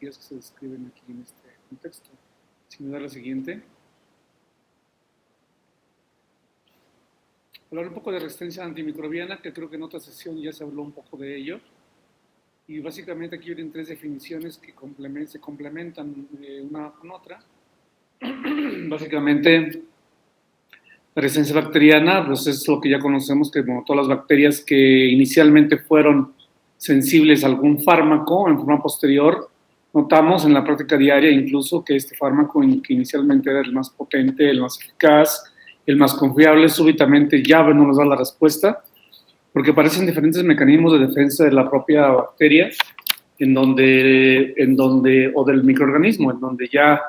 patologías que se describen aquí en este contexto. Si me da la siguiente. Hablar un poco de resistencia antimicrobiana, que creo que en otra sesión ya se habló un poco de ello. Y básicamente aquí vienen tres definiciones que se complementan una con otra. Básicamente, la resistencia bacteriana, pues es lo que ya conocemos, que como todas las bacterias que inicialmente fueron sensibles a algún fármaco, en forma posterior, notamos en la práctica diaria incluso que este fármaco, que inicialmente era el más potente, el más eficaz, el más confiable, súbitamente ya no nos da la respuesta, porque aparecen diferentes mecanismos de defensa de la propia bacteria, o del microorganismo, en donde ya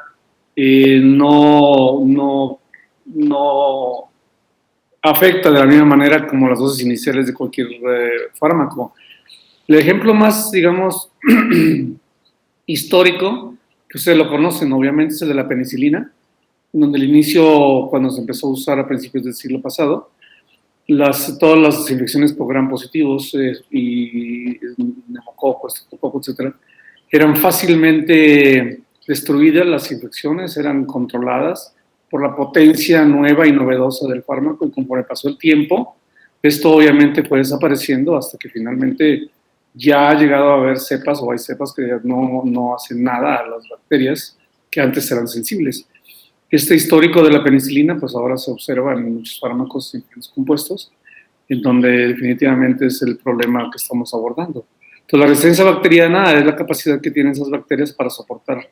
no afecta de la misma manera como las dosis iniciales de cualquier fármaco. El ejemplo más, digamos, histórico, que ustedes lo conocen, obviamente, es el de la penicilina, en donde el inicio, cuando se empezó a usar a principios del siglo pasado, todas las infecciones por gram positivos y neumococo, estreptococo, etc., eran fácilmente destruidas, las infecciones eran controladas por la potencia nueva y novedosa del fármaco, y conforme pasó el tiempo, esto obviamente fue desapareciendo hasta que finalmente ya ha llegado a haber cepas, o hay cepas que no hacen nada a las bacterias que antes eran sensibles. Este histórico de la penicilina, pues ahora se observa en muchos fármacos y compuestos, en donde definitivamente es el problema que estamos abordando. Entonces, la resistencia bacteriana es la capacidad que tienen esas bacterias para soportar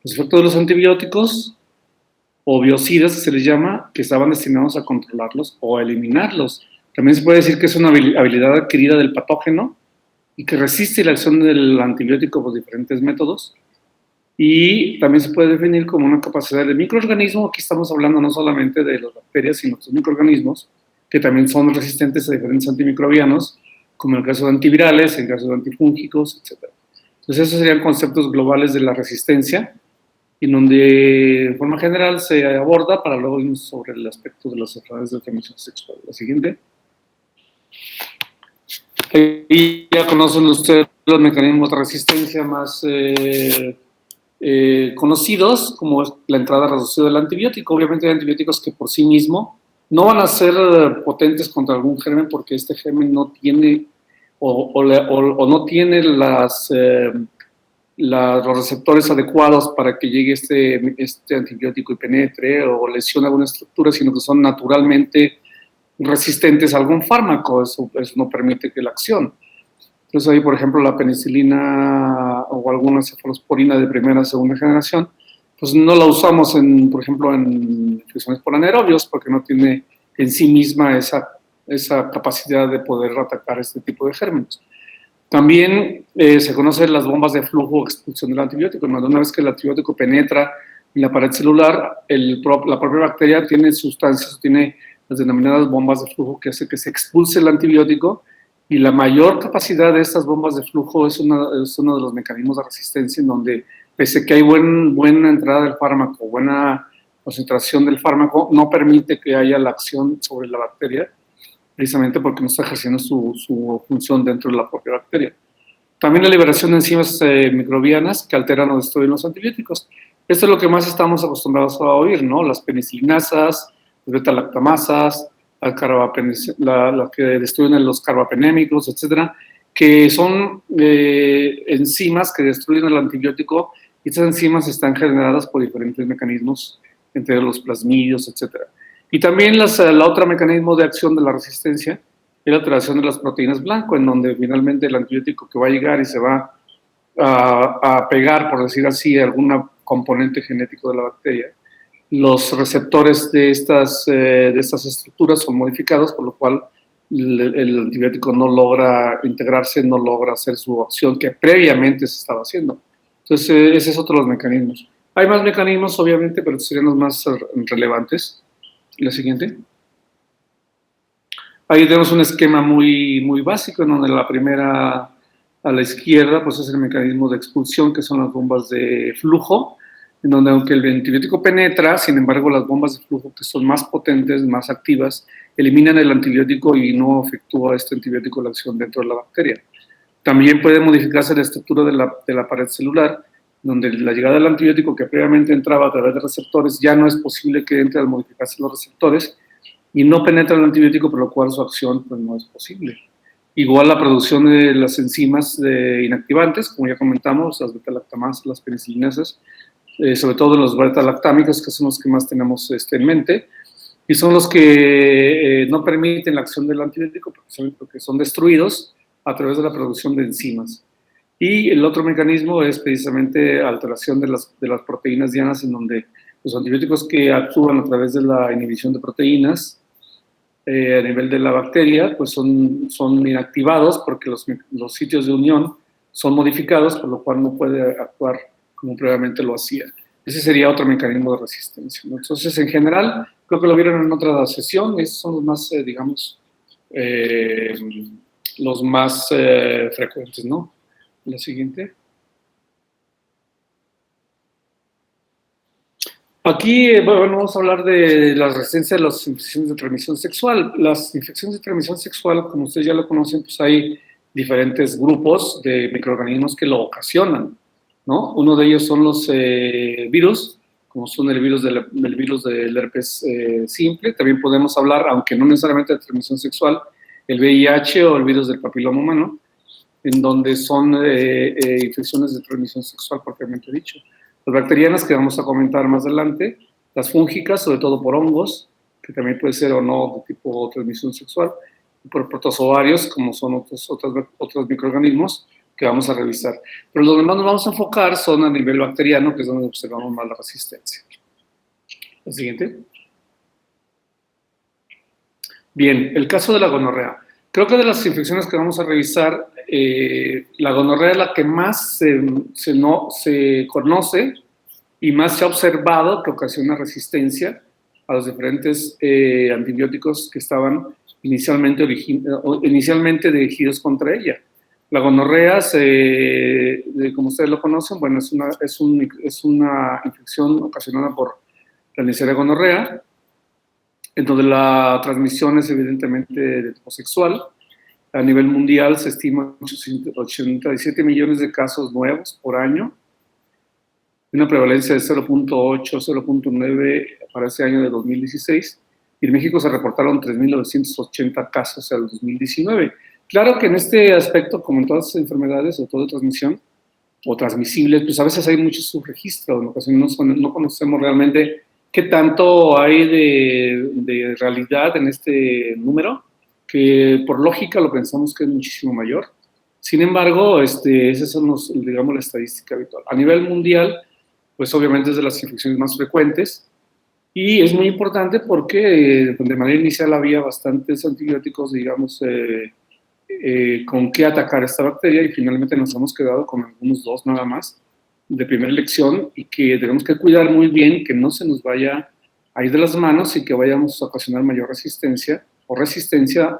los efectos de los antibióticos o biocidas, que se les llama, que estaban destinados a controlarlos o a eliminarlos. También se puede decir que es una habilidad adquirida del patógeno y que resiste la acción del antibiótico por diferentes métodos. Y también se puede definir como una capacidad de microorganismo. Aquí estamos hablando no solamente de las bacterias, sino de los microorganismos, que también son resistentes a diferentes antimicrobianos, como en el caso de antivirales, en el caso de antifúngicos, etc. Entonces, esos serían conceptos globales de la resistencia, en donde, de forma general, se aborda para luego irnos sobre el aspecto de las enfermedades de transmisión sexual. La siguiente. Ahí ya conocen ustedes los mecanismos de resistencia más conocidos, como es la entrada reducida del antibiótico. Obviamente hay antibióticos que por sí mismo no van a ser potentes contra algún germen, porque este germen no tiene o no tiene los receptores adecuados para que llegue este antibiótico y penetre o lesione alguna estructura, sino que son naturalmente resistentes a algún fármaco. Eso no permite que la acción. Entonces ahí, por ejemplo, la penicilina o alguna cefalosporina de primera o segunda generación, pues no la usamos, por ejemplo, en infecciones por anaerobios, porque no tiene en sí misma esa capacidad de poder atacar este tipo de gérmenes. También se conocen las bombas de flujo o expulsión del antibiótico. Una vez que el antibiótico penetra en la pared celular, la propia bacteria tiene sustancias, tiene las denominadas bombas de flujo, que hace que se expulse el antibiótico. Y la mayor capacidad de estas bombas de flujo es uno de los mecanismos de resistencia, en donde, pese a que hay buena entrada del fármaco, buena concentración del fármaco, no permite que haya la acción sobre la bacteria, precisamente porque no está ejerciendo su función dentro de la propia bacteria. También la liberación de enzimas microbianas que alteran o destruyen los antibióticos. Esto es lo que más estamos acostumbrados a oír, ¿no? Las penicilinasas, las beta-lactamasas, la que destruyen los carbapenémicos, etcétera, que son enzimas que destruyen el antibiótico, y estas enzimas están generadas por diferentes mecanismos, entre los plasmidios, etcétera. Y también la otra mecanismo de acción de la resistencia es la alteración de las proteínas blanco, en donde finalmente el antibiótico que va a llegar y se va a pegar, por decir así, a algún componente genético de la bacteria, los receptores de estas estructuras son modificados, por lo cual el antibiótico no logra integrarse, no logra hacer su acción que previamente se estaba haciendo. Entonces, ese es otro de los mecanismos. Hay más mecanismos, obviamente, pero serían los más relevantes. La siguiente. Ahí tenemos un esquema muy, muy básico, en donde la primera a la izquierda pues es el mecanismo de expulsión, que son las bombas de flujo, en donde aunque el antibiótico penetra, sin embargo las bombas de flujo, que son más potentes, más activas, eliminan el antibiótico y no efectúa este antibiótico la acción dentro de la bacteria. También puede modificarse la estructura de la pared celular, donde la llegada del antibiótico que previamente entraba a través de receptores ya no es posible que entre al modificarse los receptores y no penetra el antibiótico, por lo cual su acción pues, no es posible. Igual la producción de las enzimas inactivantes, como ya comentamos, las beta-lactamasas, las penicilinasas, sobre todo los beta-lactámicos, que son los que más tenemos en mente, y son los que no permiten la acción del antibiótico porque son destruidos a través de la producción de enzimas. Y el otro mecanismo es precisamente alteración de las proteínas dianas, en donde los antibióticos que actúan a través de la inhibición de proteínas a nivel de la bacteria, pues son inactivados porque los sitios de unión son modificados, por lo cual no puede actuar como previamente lo hacía. Ese sería otro mecanismo de resistencia, ¿no? Entonces, en general, creo que lo vieron en otra sesión, esos son los más, digamos, los más frecuentes, ¿no? La siguiente. Aquí, bueno, vamos a hablar de la resistencia a las infecciones de transmisión sexual. Las infecciones de transmisión sexual, como ustedes ya lo conocen, pues hay diferentes grupos de microorganismos que lo ocasionan, ¿no? Uno de ellos son los virus, como son el virus del herpes simple. También podemos hablar, aunque no necesariamente de transmisión sexual, el VIH o el virus del papiloma humano, en donde son infecciones de transmisión sexual propiamente dicho. Las bacterianas, que vamos a comentar más adelante, las fúngicas, sobre todo por hongos, que también puede ser o no de tipo transmisión sexual, y por protozoarios, como son otros microorganismos que vamos a revisar. Pero los demás nos vamos a enfocar son a nivel bacteriano, que es donde observamos más la resistencia. La siguiente. Bien, el caso de la gonorrea. Creo que de las infecciones que vamos a revisar, la gonorrea es la que más se conoce y más se ha observado que ocasiona resistencia a los diferentes antibióticos que estaban inicialmente dirigidos contra ella. La gonorrea, como ustedes lo conocen, bueno, es una infección ocasionada por la Neisseria gonorrea, en donde la transmisión es evidentemente de tipo sexual. A nivel mundial se estima 87 millones de casos nuevos por año, una prevalencia de 0.8, 0.9 para ese año de 2016, y en México se reportaron 3.980 casos en el 2019. Claro que en este aspecto, como en todas las enfermedades, o todo de transmisión, o transmisibles, pues a veces hay mucho subregistro, en ocasiones no conocemos realmente qué tanto hay de realidad en este número, que por lógica lo pensamos que es muchísimo mayor. Sin embargo, esas son digamos, la estadística habitual. A nivel mundial, pues obviamente es de las infecciones más frecuentes, y es muy importante porque de manera inicial había bastantes antibióticos, digamos, con qué atacar esta bacteria, y finalmente nos hemos quedado con algunos 2 nada más de primera elección, y que tenemos que cuidar muy bien que no se nos vaya a ir de las manos y que vayamos a ocasionar mayor resistencia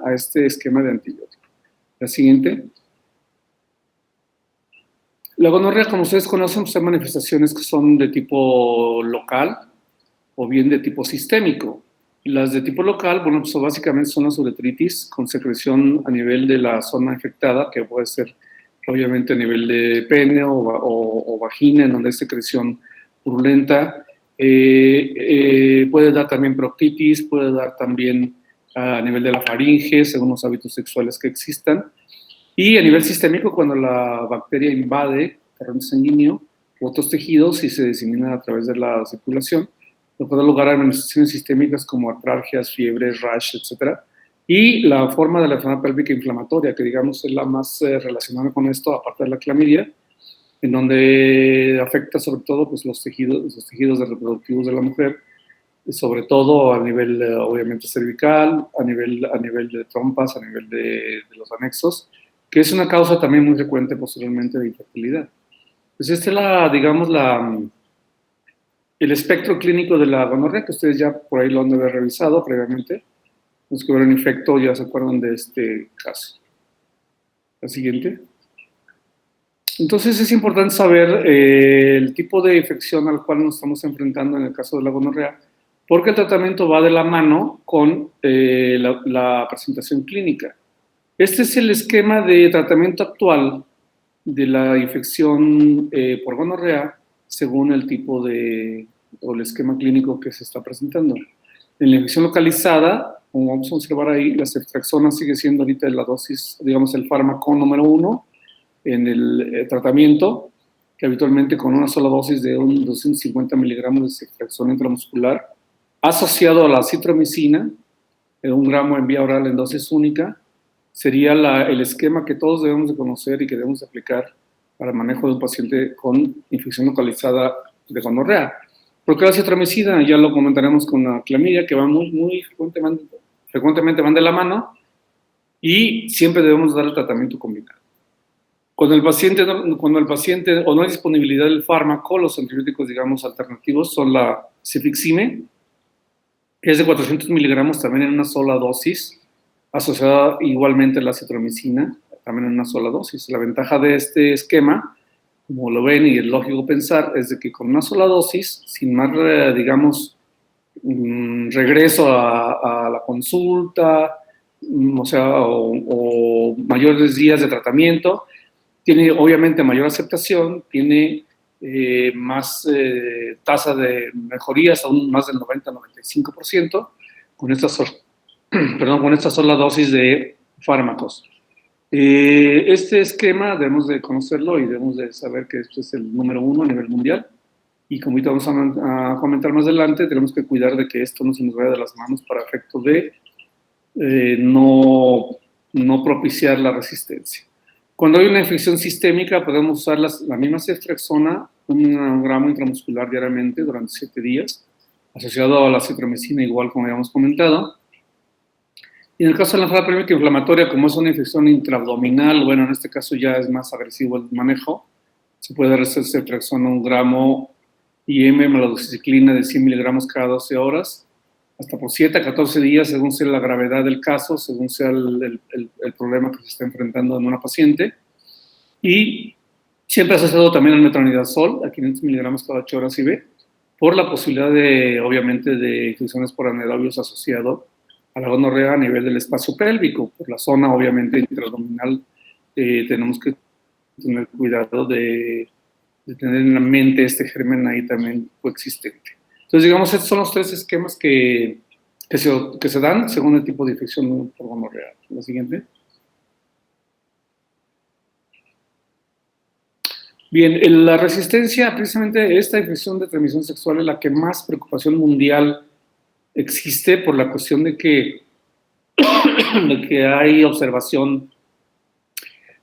a este esquema de antibiótico. La siguiente. La gonorrea, como ustedes conocen, pues hay manifestaciones que son de tipo local o bien de tipo sistémico. Las de tipo local, bueno, pues básicamente son las uretritis con secreción a nivel de la zona infectada, que puede ser obviamente a nivel de pene o vagina, en donde hay secreción purulenta. Puede dar también proctitis, puede dar también a nivel de la faringe, según los hábitos sexuales que existan. Y a nivel sistémico, cuando la bacteria invade torrente sanguíneo u otros tejidos y se disemina a través de la circulación, lo puede dar lugar a manifestaciones sistémicas como artralgias, fiebres, rash, etc. Y la forma de la enfermedad pélvica inflamatoria, que digamos es la más relacionada con esto, aparte de la clamidia, en donde afecta sobre todo pues, los tejidos reproductivos de la mujer, sobre todo a nivel obviamente cervical, a nivel de trompas, a nivel de los anexos, que es una causa también muy frecuente posteriormente de infertilidad. Pues este es digamos, el espectro clínico de la gonorrea, que ustedes ya por ahí lo han de haber revisado previamente. Los que hubieron infecto ya se acuerdan de este caso. La siguiente. Entonces es importante saber el tipo de infección al cual nos estamos enfrentando en el caso de la gonorrea, porque el tratamiento va de la mano con la presentación clínica. Este es el esquema de tratamiento actual de la infección por gonorrea según el tipo o el esquema clínico que se está presentando. En la infección localizada, como vamos a observar ahí, la ceftriaxona sigue siendo ahorita la dosis, digamos, el fármaco número 1 en el tratamiento, que habitualmente con una sola dosis de 250 miligramos de ceftriaxona intramuscular, asociado a la citromicina, 1 gramo en vía oral en dosis única, sería el esquema que todos debemos de conocer y que debemos de aplicar para el manejo de un paciente con infección localizada de gonorrea. Porque la citromicina, ya lo comentaremos con la clamidia, que van muy frecuentemente van de la mano, y siempre debemos dar el tratamiento combinado. Cuando el paciente o no hay disponibilidad del fármaco, los antibióticos, digamos, alternativos son la cefixime, que es de 400 miligramos también en una sola dosis, asociada igualmente a la citromicina, también en una sola dosis. La ventaja de este esquema, como lo ven y es lógico pensar, es de que con una sola dosis, sin más, digamos, regreso a la consulta, o mayores días de tratamiento, tiene obviamente mayor aceptación, tiene más tasa de mejorías, aún más del 90-95%, con esta sola dosis de fármacos. Este esquema debemos de conocerlo y debemos de saber que este es el número 1 a nivel mundial, y como ahorita vamos a comentar más adelante, tenemos que cuidar de que esto no se nos vaya de las manos para efecto de no propiciar la resistencia. Cuando hay una infección sistémica, podemos usar la misma ceftriaxona, 1 gramo intramuscular diariamente durante 7 días, asociado a la citromicina, igual como habíamos comentado. Y en el caso de la enfermedad crónica inflamatoria, como es una infección intraabdominal, bueno, en este caso ya es más agresivo el manejo, se puede dar ceftriaxona 1 gramo IM más la doxiciclina de 100 miligramos cada 12 horas, hasta por 7 a 14 días, según sea la gravedad del caso, según sea el problema que se está enfrentando en una paciente. Y siempre asociado también al metronidazol, a 500 miligramos cada 8 horas IV, por la posibilidad obviamente, de infecciones por anaerobios asociado a la gonorrea a nivel del espacio pélvico. Por la zona, obviamente, intraabdominal, tenemos que tener cuidado de tener en la mente este germen ahí también coexistente. Entonces, digamos, estos son los 3 esquemas que se dan según el tipo de infección por gonorrea. La siguiente. Bien, la resistencia, precisamente esta infección de transmisión sexual es la que más preocupación mundial existe por la cuestión de que hay observación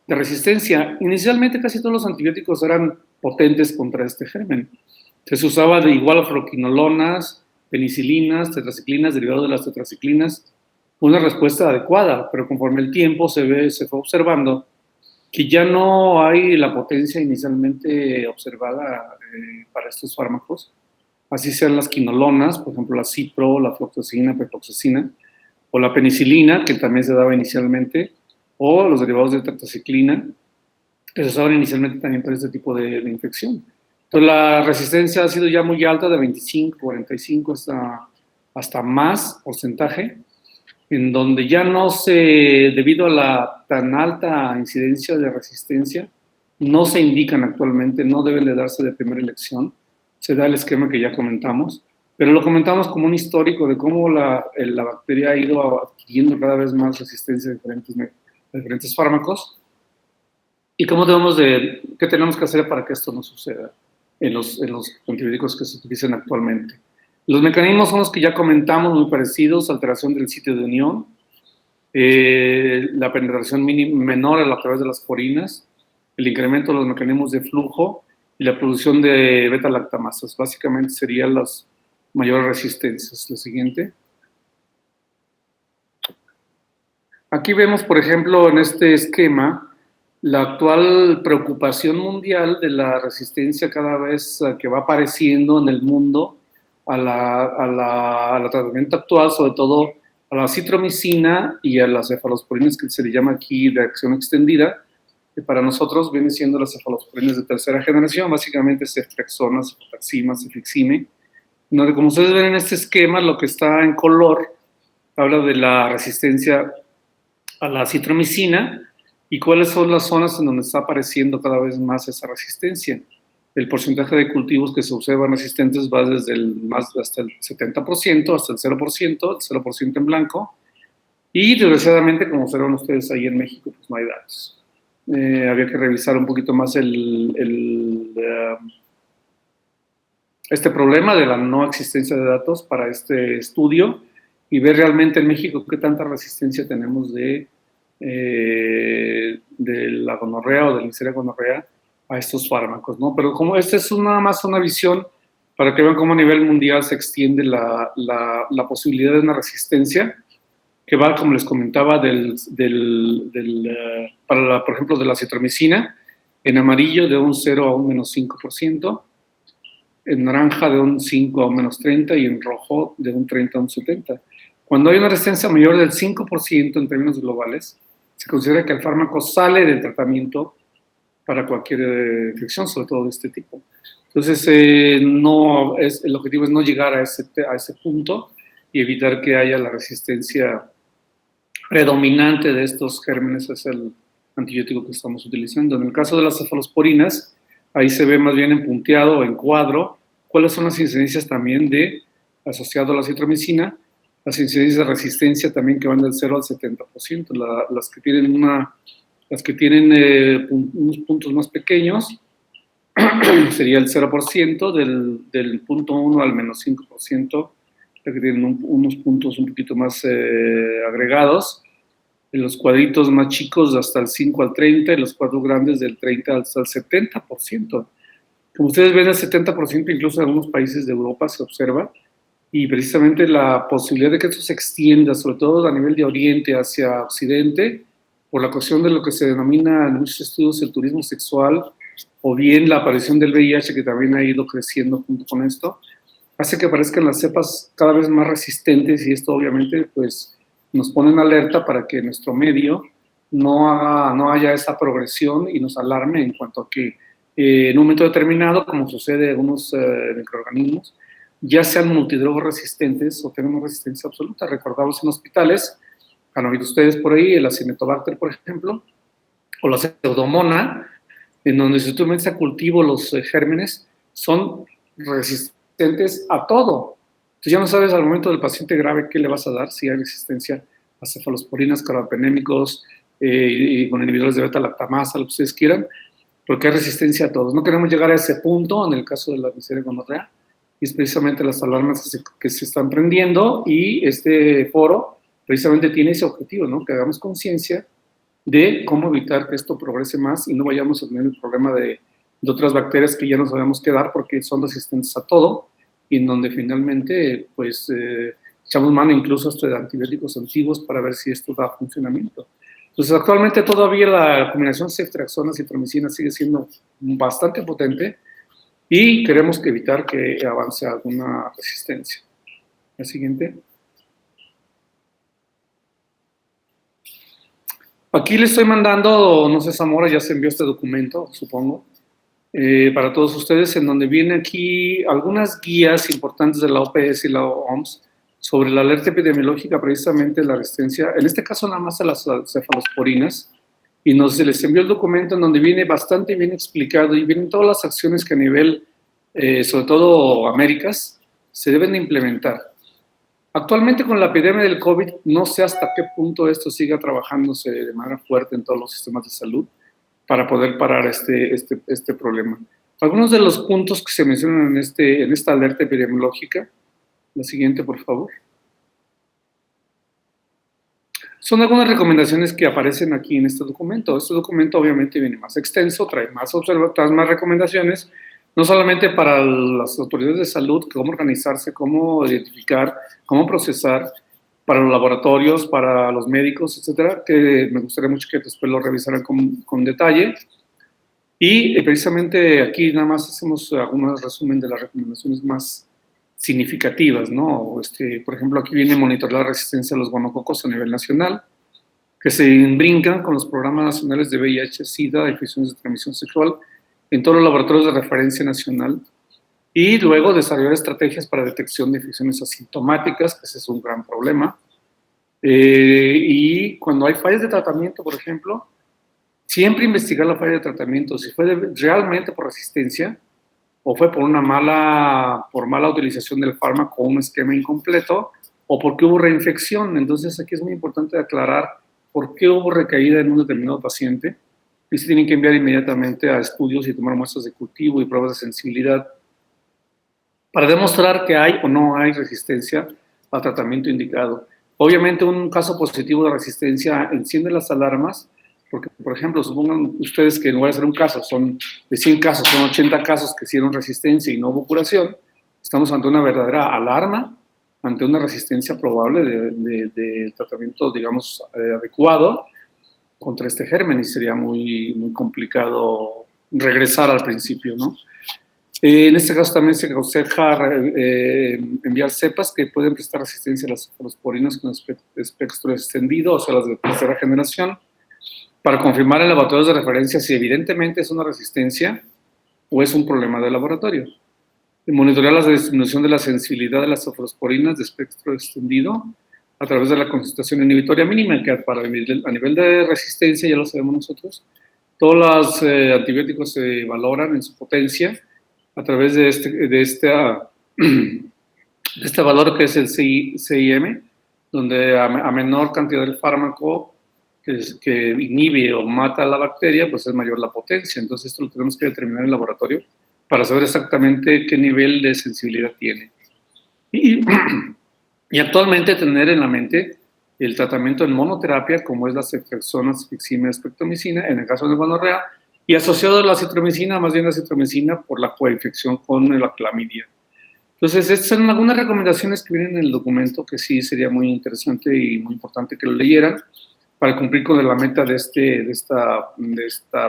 de resistencia. Inicialmente casi todos los antibióticos eran potentes contra este germen. Se usaba de igual fluoroquinolonas, penicilinas, tetraciclinas, derivados de las tetraciclinas, una respuesta adecuada, pero conforme el tiempo se fue observando que ya no hay la potencia inicialmente observada para estos fármacos, así sean las quinolonas, por ejemplo la cipro, la fluoxetina, pefloxacina, o la penicilina, que también se daba inicialmente, o los derivados de tetraciclina, que se usaban inicialmente también para este tipo de infección. Entonces la resistencia ha sido ya muy alta, de 25, 45 hasta más porcentaje, en donde ya no debido a la tan alta incidencia de resistencia, no se indican actualmente, no deben de darse de primera elección, se da el esquema que ya comentamos, pero lo comentamos como un histórico de cómo la bacteria ha ido adquiriendo cada vez más resistencia a diferentes fármacos, y qué tenemos que hacer para que esto no suceda en los antibióticos que se utilizan actualmente. Los mecanismos son los que ya comentamos, muy parecidos: alteración del sitio de unión, la penetración menor a través de las porinas, el incremento de los mecanismos de flujo y la producción de beta-lactamasas. Básicamente serían las mayores resistencias. La siguiente. Aquí vemos, por ejemplo, en este esquema, la actual preocupación mundial de la resistencia cada vez que va apareciendo en el mundo al tratamiento actual, sobre todo a la citromicina y a las cefalosporinas, que se le llama aquí de acción extendida, que para nosotros vienen siendo las cefalosporinas de tercera generación, básicamente ceftriaxona, cefotaxima, cefixime, donde, como ustedes ven en este esquema, lo que está en color habla de la resistencia a la citromicina, ¿Y cuáles son las zonas en donde está apareciendo cada vez más esa resistencia? El porcentaje de cultivos que se observan resistentes va desde hasta el 70%, hasta el 0%, el 0% en blanco, y desgraciadamente, como observan ustedes ahí en México, pues no hay datos. Había que revisar un poquito más este problema de la no existencia de datos para este estudio y ver realmente en México qué tanta resistencia tenemos de la gonorrea o de la Neisseria gonorrea a estos fármacos, ¿no? Pero como esta es nada más una visión para que vean cómo a nivel mundial se extiende la posibilidad de una resistencia que va, como les comentaba, por ejemplo, de la citromicina, en amarillo de un 0 a un menos 5%, en naranja de un 5 a un menos 30% y en rojo de un 30 a un 70%. Cuando hay una resistencia mayor del 5% en términos globales, se considera que el fármaco sale del tratamiento para cualquier infección, sobre todo de este tipo. Entonces, el objetivo es no llegar a ese punto y evitar que haya la resistencia predominante de estos gérmenes, es el antibiótico que estamos utilizando. En el caso de las cefalosporinas, ahí se ve más bien en punteado o en cuadro cuáles son las incidencias también asociado a la citromicina, las incidencias de resistencia también que van del 0 al 70%, las que tienen unos puntos más pequeños, sería el 0%, del punto 1 al menos 5%, la que tienen unos puntos un poquito más agregados, en los cuadritos más chicos hasta el 5 al 30, y los cuadros grandes del 30 hasta el 70%. Como ustedes ven, el 70% incluso en algunos países de Europa se observa, y precisamente la posibilidad de que esto se extienda, sobre todo a nivel de Oriente hacia Occidente, por la cuestión de lo que se denomina en muchos estudios el turismo sexual, o bien la aparición del VIH, que también ha ido creciendo junto con esto, hace que aparezcan las cepas cada vez más resistentes, y esto obviamente pues nos pone en alerta para que nuestro medio no haya esa progresión y nos alarme en cuanto a que en un momento determinado, como sucede en algunos microorganismos, ya sean multidrogos resistentes o tenemos resistencia absoluta. Recordamos en hospitales, han oído ustedes por ahí, el Acinetobacter, por ejemplo, o la Pseudomonas, en donde si tú metes a cultivo los gérmenes, son resistentes a todo. Entonces ya no sabes al momento del paciente grave qué le vas a dar, si hay resistencia a cefalosporinas, carbapenémicos, y con inhibidores de beta-lactamasa, lo que ustedes quieran, porque hay resistencia a todos. No queremos llegar a ese punto en el caso de la Neisseria gonorrea, y es precisamente las alarmas que se están prendiendo, y este foro precisamente tiene ese objetivo, ¿no? Que hagamos conciencia de cómo evitar que esto progrese más y no vayamos a tener el problema de otras bacterias que ya no sabemos qué dar porque son resistentes a todo, y en donde finalmente pues echamos mano incluso hasta de antibióticos antiguos para ver si esto da funcionamiento. Entonces actualmente todavía la combinación ceftriaxona citromicina sigue siendo bastante potente, y queremos evitar que avance alguna resistencia. La siguiente. Aquí le estoy mandando, no sé, Zamora ya se envió este documento, supongo, para todos ustedes, en donde vienen aquí algunas guías importantes de la OPS y la OMS sobre la alerta epidemiológica, precisamente la resistencia, en este caso nada más a las cefalosporinas, y se les envió el documento en donde viene bastante bien explicado y vienen todas las acciones que a nivel, sobre todo Américas, se deben de implementar. Actualmente con la epidemia del COVID, no sé hasta qué punto esto siga trabajándose de manera fuerte en todos los sistemas de salud para poder parar este problema. Algunos de los puntos que se mencionan en esta alerta epidemiológica, la siguiente por favor, son algunas recomendaciones que aparecen aquí en este documento. Este documento obviamente viene más extenso, trae más recomendaciones, no solamente para las autoridades de salud, cómo organizarse, cómo identificar, cómo procesar, para los laboratorios, para los médicos, etcétera, que me gustaría mucho que después lo revisaran con detalle. Y precisamente aquí nada más hacemos algunos resumen de las recomendaciones más significativas, ¿no? Por ejemplo, aquí viene monitorear la resistencia a los gonococos a nivel nacional, que se brincan con los programas nacionales de VIH, SIDA, infecciones de transmisión sexual, en todos los laboratorios de referencia nacional, y luego desarrollar estrategias para detección de infecciones asintomáticas, que ese es un gran problema. Y cuando hay fallas de tratamiento, por ejemplo, siempre investigar la falla de tratamiento, si fue realmente por resistencia o fue por mala utilización del fármaco o un esquema incompleto o porque hubo reinfección. Entonces aquí es muy importante aclarar por qué hubo recaída en un determinado paciente y se tienen que enviar inmediatamente a estudios y tomar muestras de cultivo y pruebas de sensibilidad para demostrar que hay o no hay resistencia al tratamiento indicado. Obviamente un caso positivo de resistencia enciende las alarmas, porque, por ejemplo, supongan ustedes que no va a ser un caso, son de 100 casos, son 80 casos que hicieron resistencia y no hubo curación. Estamos ante una verdadera alarma, ante una resistencia probable de tratamiento, digamos, adecuado contra este germen, y sería muy complicado regresar al principio, ¿no? En este caso también se aconseja enviar cepas que pueden prestar resistencia a las cefalosporinas con espectro extendido, o sea, las de tercera generación, para confirmar en laboratorios de referencia si evidentemente es una resistencia o es un problema de laboratorio. Y monitorear la disminución de la sensibilidad de las cefalosporinas de espectro extendido a través de la concentración inhibitoria mínima, que a nivel de resistencia, ya lo sabemos nosotros, todos los antibióticos se valoran en su potencia a través de este valor que es el CIM, donde a menor cantidad del fármaco que inhibe o mata a la bacteria, pues es mayor la potencia. Entonces esto lo tenemos que determinar en el laboratorio para saber exactamente qué nivel de sensibilidad tiene. Y actualmente tener en la mente el tratamiento en monoterapia, como es la ceftriaxona, cefixime, espectromicina, en el caso de gonorrea, y asociado a la citromicina, más bien la citromicina por la coinfección con la clamidia. Entonces, estas son algunas recomendaciones que vienen en el documento que sí sería muy interesante y muy importante que lo leyeran para cumplir con la meta de esta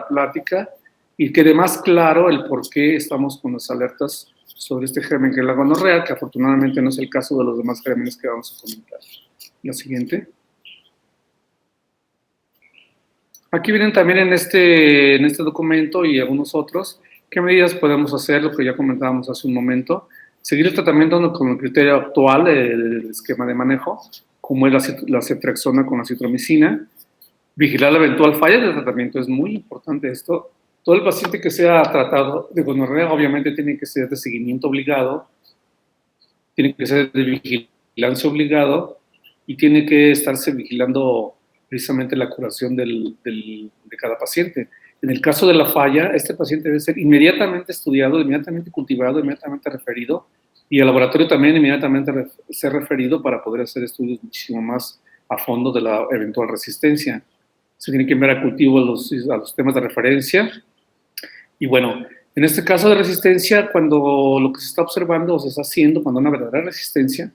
plática y quede más claro el por qué estamos con las alertas sobre este germen que es la gonorrea, que afortunadamente no es el caso de los demás gérmenes que vamos a comentar. La siguiente. Aquí vienen también en este documento y algunos otros, qué medidas podemos hacer, lo que ya comentábamos hace un momento, seguir el tratamiento con el criterio actual del esquema de manejo, como es la ceftriaxona con la citromicina, vigilar la eventual falla del tratamiento, es muy importante esto. Todo el paciente que sea tratado de gonorrea obviamente tiene que ser de seguimiento obligado, tiene que ser de vigilancia obligado y tiene que estarse vigilando precisamente la curación de cada paciente. En el caso de la falla, este paciente debe ser inmediatamente estudiado, inmediatamente cultivado, inmediatamente referido y el laboratorio también inmediatamente ser referido para poder hacer estudios muchísimo más a fondo de la eventual resistencia. Se tiene que enviar a cultivo a los temas de referencia. Y bueno, en este caso de resistencia, cuando lo que se está observando o se está haciendo, cuando una verdadera resistencia,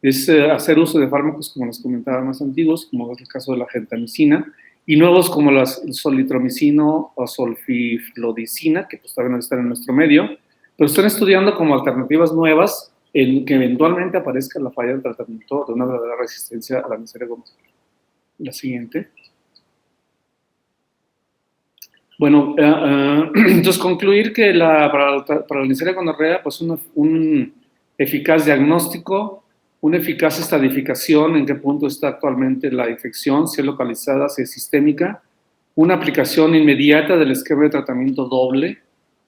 es hacer uso de fármacos como les comentaba más antiguos, como es el caso de la gentamicina, y nuevos como la solitromicina o sulfiflodicina, que pues todavía no están en nuestro medio, pero están estudiando como alternativas nuevas en que eventualmente aparezca la falla del tratamiento de una verdadera resistencia a la Neisseria gonorrhoeae. La siguiente. Bueno, entonces concluir que para la Neisseria gonorrhoeae, pues un eficaz diagnóstico, una eficaz estadificación, en qué punto está actualmente la infección, si es localizada, si es sistémica, una aplicación inmediata del esquema de tratamiento doble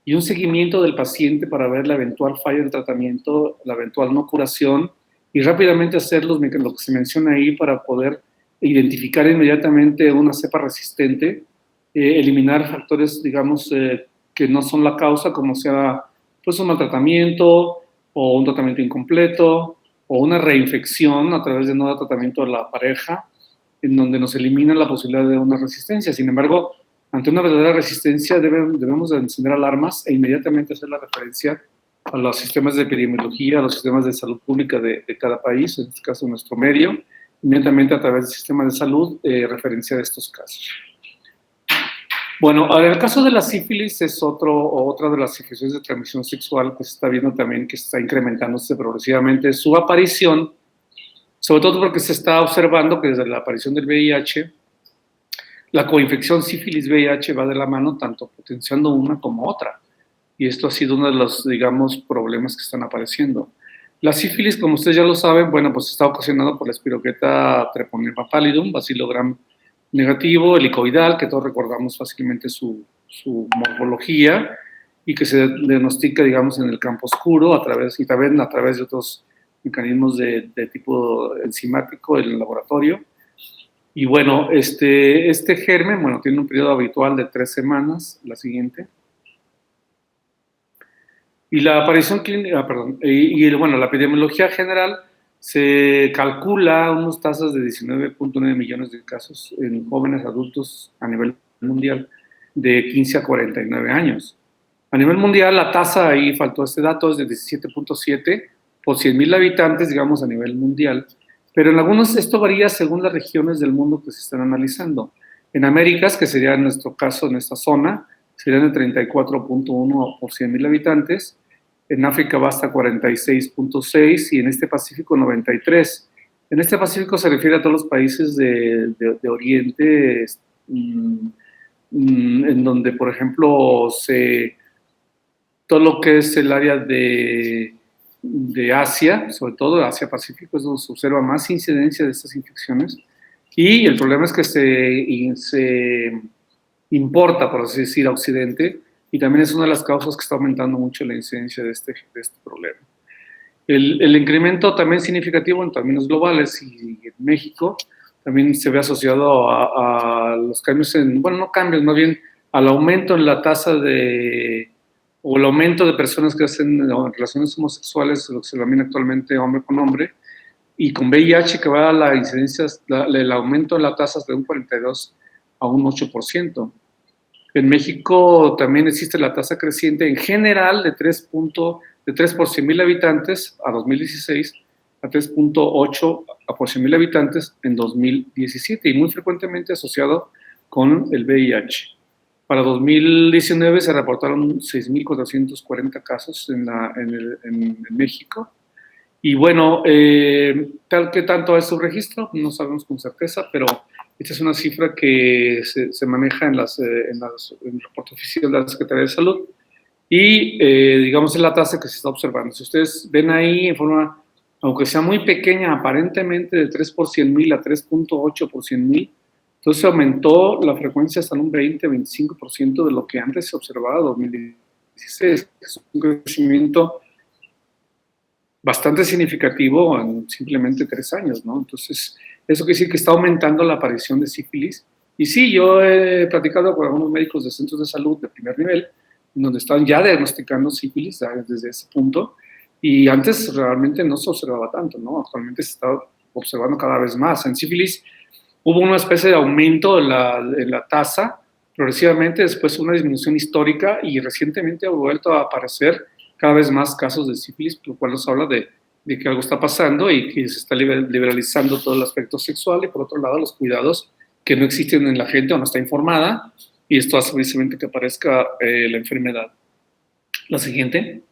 y un seguimiento del paciente para ver la eventual falla del tratamiento, la eventual no curación y rápidamente hacer lo que se menciona ahí para poder identificar inmediatamente una cepa resistente, eliminar factores, digamos, que no son la causa, como sea pues un maltratamiento o un tratamiento incompleto o una reinfección a través de no dar tratamiento a la pareja, en donde nos elimina la posibilidad de una resistencia. Sin embargo, ante una verdadera resistencia debemos de encender alarmas e inmediatamente hacer la referencia a los sistemas de epidemiología, a los sistemas de salud pública de cada país, en este caso nuestro medio, inmediatamente a través del sistema de salud referencia de estos casos. Bueno, el caso de la sífilis es otra de las infecciones de transmisión sexual que se está viendo también que está incrementándose progresivamente su aparición, sobre todo porque se está observando que desde la aparición del VIH, la coinfección sífilis-VIH va de la mano, tanto potenciando una como otra. Y esto ha sido uno de los, digamos, problemas que están apareciendo. La sífilis, como ustedes ya lo saben, bueno, pues está ocasionado por la Spirocheta treponema pallidum, Bacillus gram negativo, helicoidal, que todos recordamos fácilmente su morfología, y que se diagnostica, digamos, en el campo oscuro y también a través de otros mecanismos de tipo enzimático en el laboratorio. Y bueno, este germen, bueno, tiene un periodo habitual de 3 semanas, la siguiente. Y la aparición clínica, bueno, la epidemiología general se calcula unas tasas de 19.9 millones de casos en jóvenes adultos a nivel mundial de 15 a 49 años. A nivel mundial, la tasa, ahí faltó este dato, es de 17.7 por 100.000 habitantes, digamos, a nivel mundial. Pero en algunos esto varía según las regiones del mundo que se están analizando. En Américas, que sería en nuestro caso, en esta zona, serían de 34.1 por 100.000 habitantes. En África va hasta 46.6 y en este Pacífico 93. En este Pacífico se refiere a todos los países de Oriente, en donde, por ejemplo, todo lo que es el área de Asia, sobre todo Asia-Pacífico, es donde se observa más incidencia de estas infecciones. Y el problema es que se importa, por así decir, a Occidente, y también es una de las causas que está aumentando mucho la incidencia de este problema. El incremento también significativo en términos globales y en México también se ve asociado a los cambios bueno, no cambios, más bien al aumento en la tasa o el aumento de personas que hacen relaciones homosexuales, lo que se denomina actualmente hombre con hombre, y con VIH, que va a la incidencia, el aumento en las tasas de un 42 a un 8%. En México también existe la tasa creciente en general de 3 por 100.000 habitantes a 2016 a 3.8 por 100.000 habitantes en 2017 y muy frecuentemente asociado con el VIH. Para 2019 se reportaron 6.440 casos en México. Y bueno, ¿qué tanto es su registro? No sabemos con certeza, pero esta es una cifra que se maneja en el reporte oficial de la Secretaría de Salud y, digamos, es la tasa que se está observando. Si ustedes ven ahí en forma, aunque sea muy pequeña, aparentemente de 3 por 100.000 a 3.8 por 100.000, entonces aumentó la frecuencia hasta un 20-25% de lo que antes se observaba en 2016. Es un crecimiento bastante significativo en simplemente 3 años, ¿no? Entonces, eso quiere decir que está aumentando la aparición de sífilis. Y sí, yo he platicado con algunos médicos de centros de salud de primer nivel, donde están ya diagnosticando sífilis desde ese punto, y antes realmente no se observaba tanto, ¿no? Actualmente se está observando cada vez más. En sífilis hubo una especie de aumento en la tasa, progresivamente, después una disminución histórica, y recientemente ha vuelto a aparecer cada vez más casos de sífilis, lo cual nos habla de que algo está pasando y que se está liberalizando todo el aspecto sexual, y por otro lado los cuidados que no existen en la gente o no está informada, y esto hace precisamente que aparezca la enfermedad. La siguiente.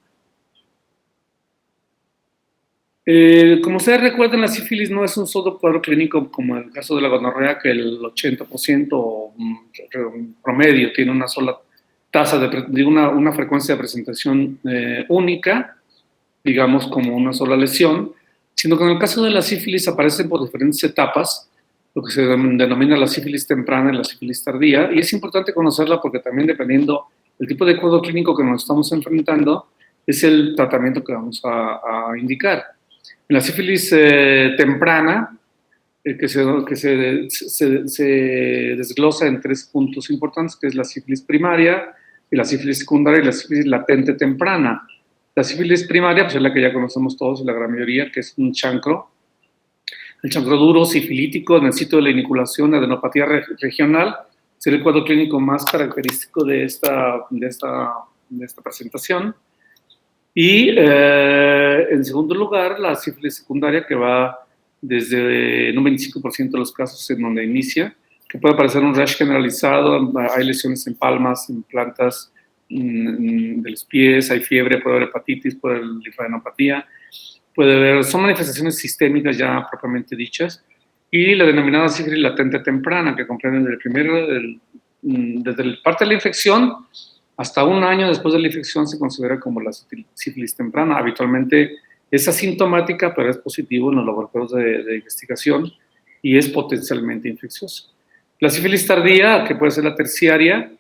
Como ustedes recuerdan, la sífilis no es un solo cuadro clínico como el caso de la gonorrea, que el 80% promedio tiene una sola tasa de una frecuencia de presentación única, digamos como una sola lesión, sino que en el caso de la sífilis aparecen por diferentes etapas, lo que se denomina la sífilis temprana y la sífilis tardía, y es importante conocerla porque también dependiendo del tipo de cuadro clínico que nos estamos enfrentando, es el tratamiento que vamos a indicar. En la sífilis temprana, que se desglosa en 3 puntos importantes, que es la sífilis primaria, y la sífilis secundaria y la sífilis latente temprana. La sífilis primaria, pues es la que ya conocemos todos, la gran mayoría, que es un chancro. El chancro duro, sifilítico, en el sitio de la iniculación, adenopatía regional, sería el cuadro clínico más característico de esta presentación. Y en segundo lugar, la sífilis secundaria, que va desde un 25% de los casos en donde inicia, que puede aparecer un rash generalizado, hay lesiones en palmas, en plantas de los pies, hay fiebre, puede haber hepatitis, puede haber linfadenopatía, son manifestaciones sistémicas ya propiamente dichas, y la denominada sífilis latente temprana, que comprende desde la parte de la infección hasta un año después de la infección, se considera como la sífilis temprana. Habitualmente es asintomática, pero es positivo en los laboratorios de investigación y es potencialmente infecciosa. La sífilis tardía, que puede ser la terciaria,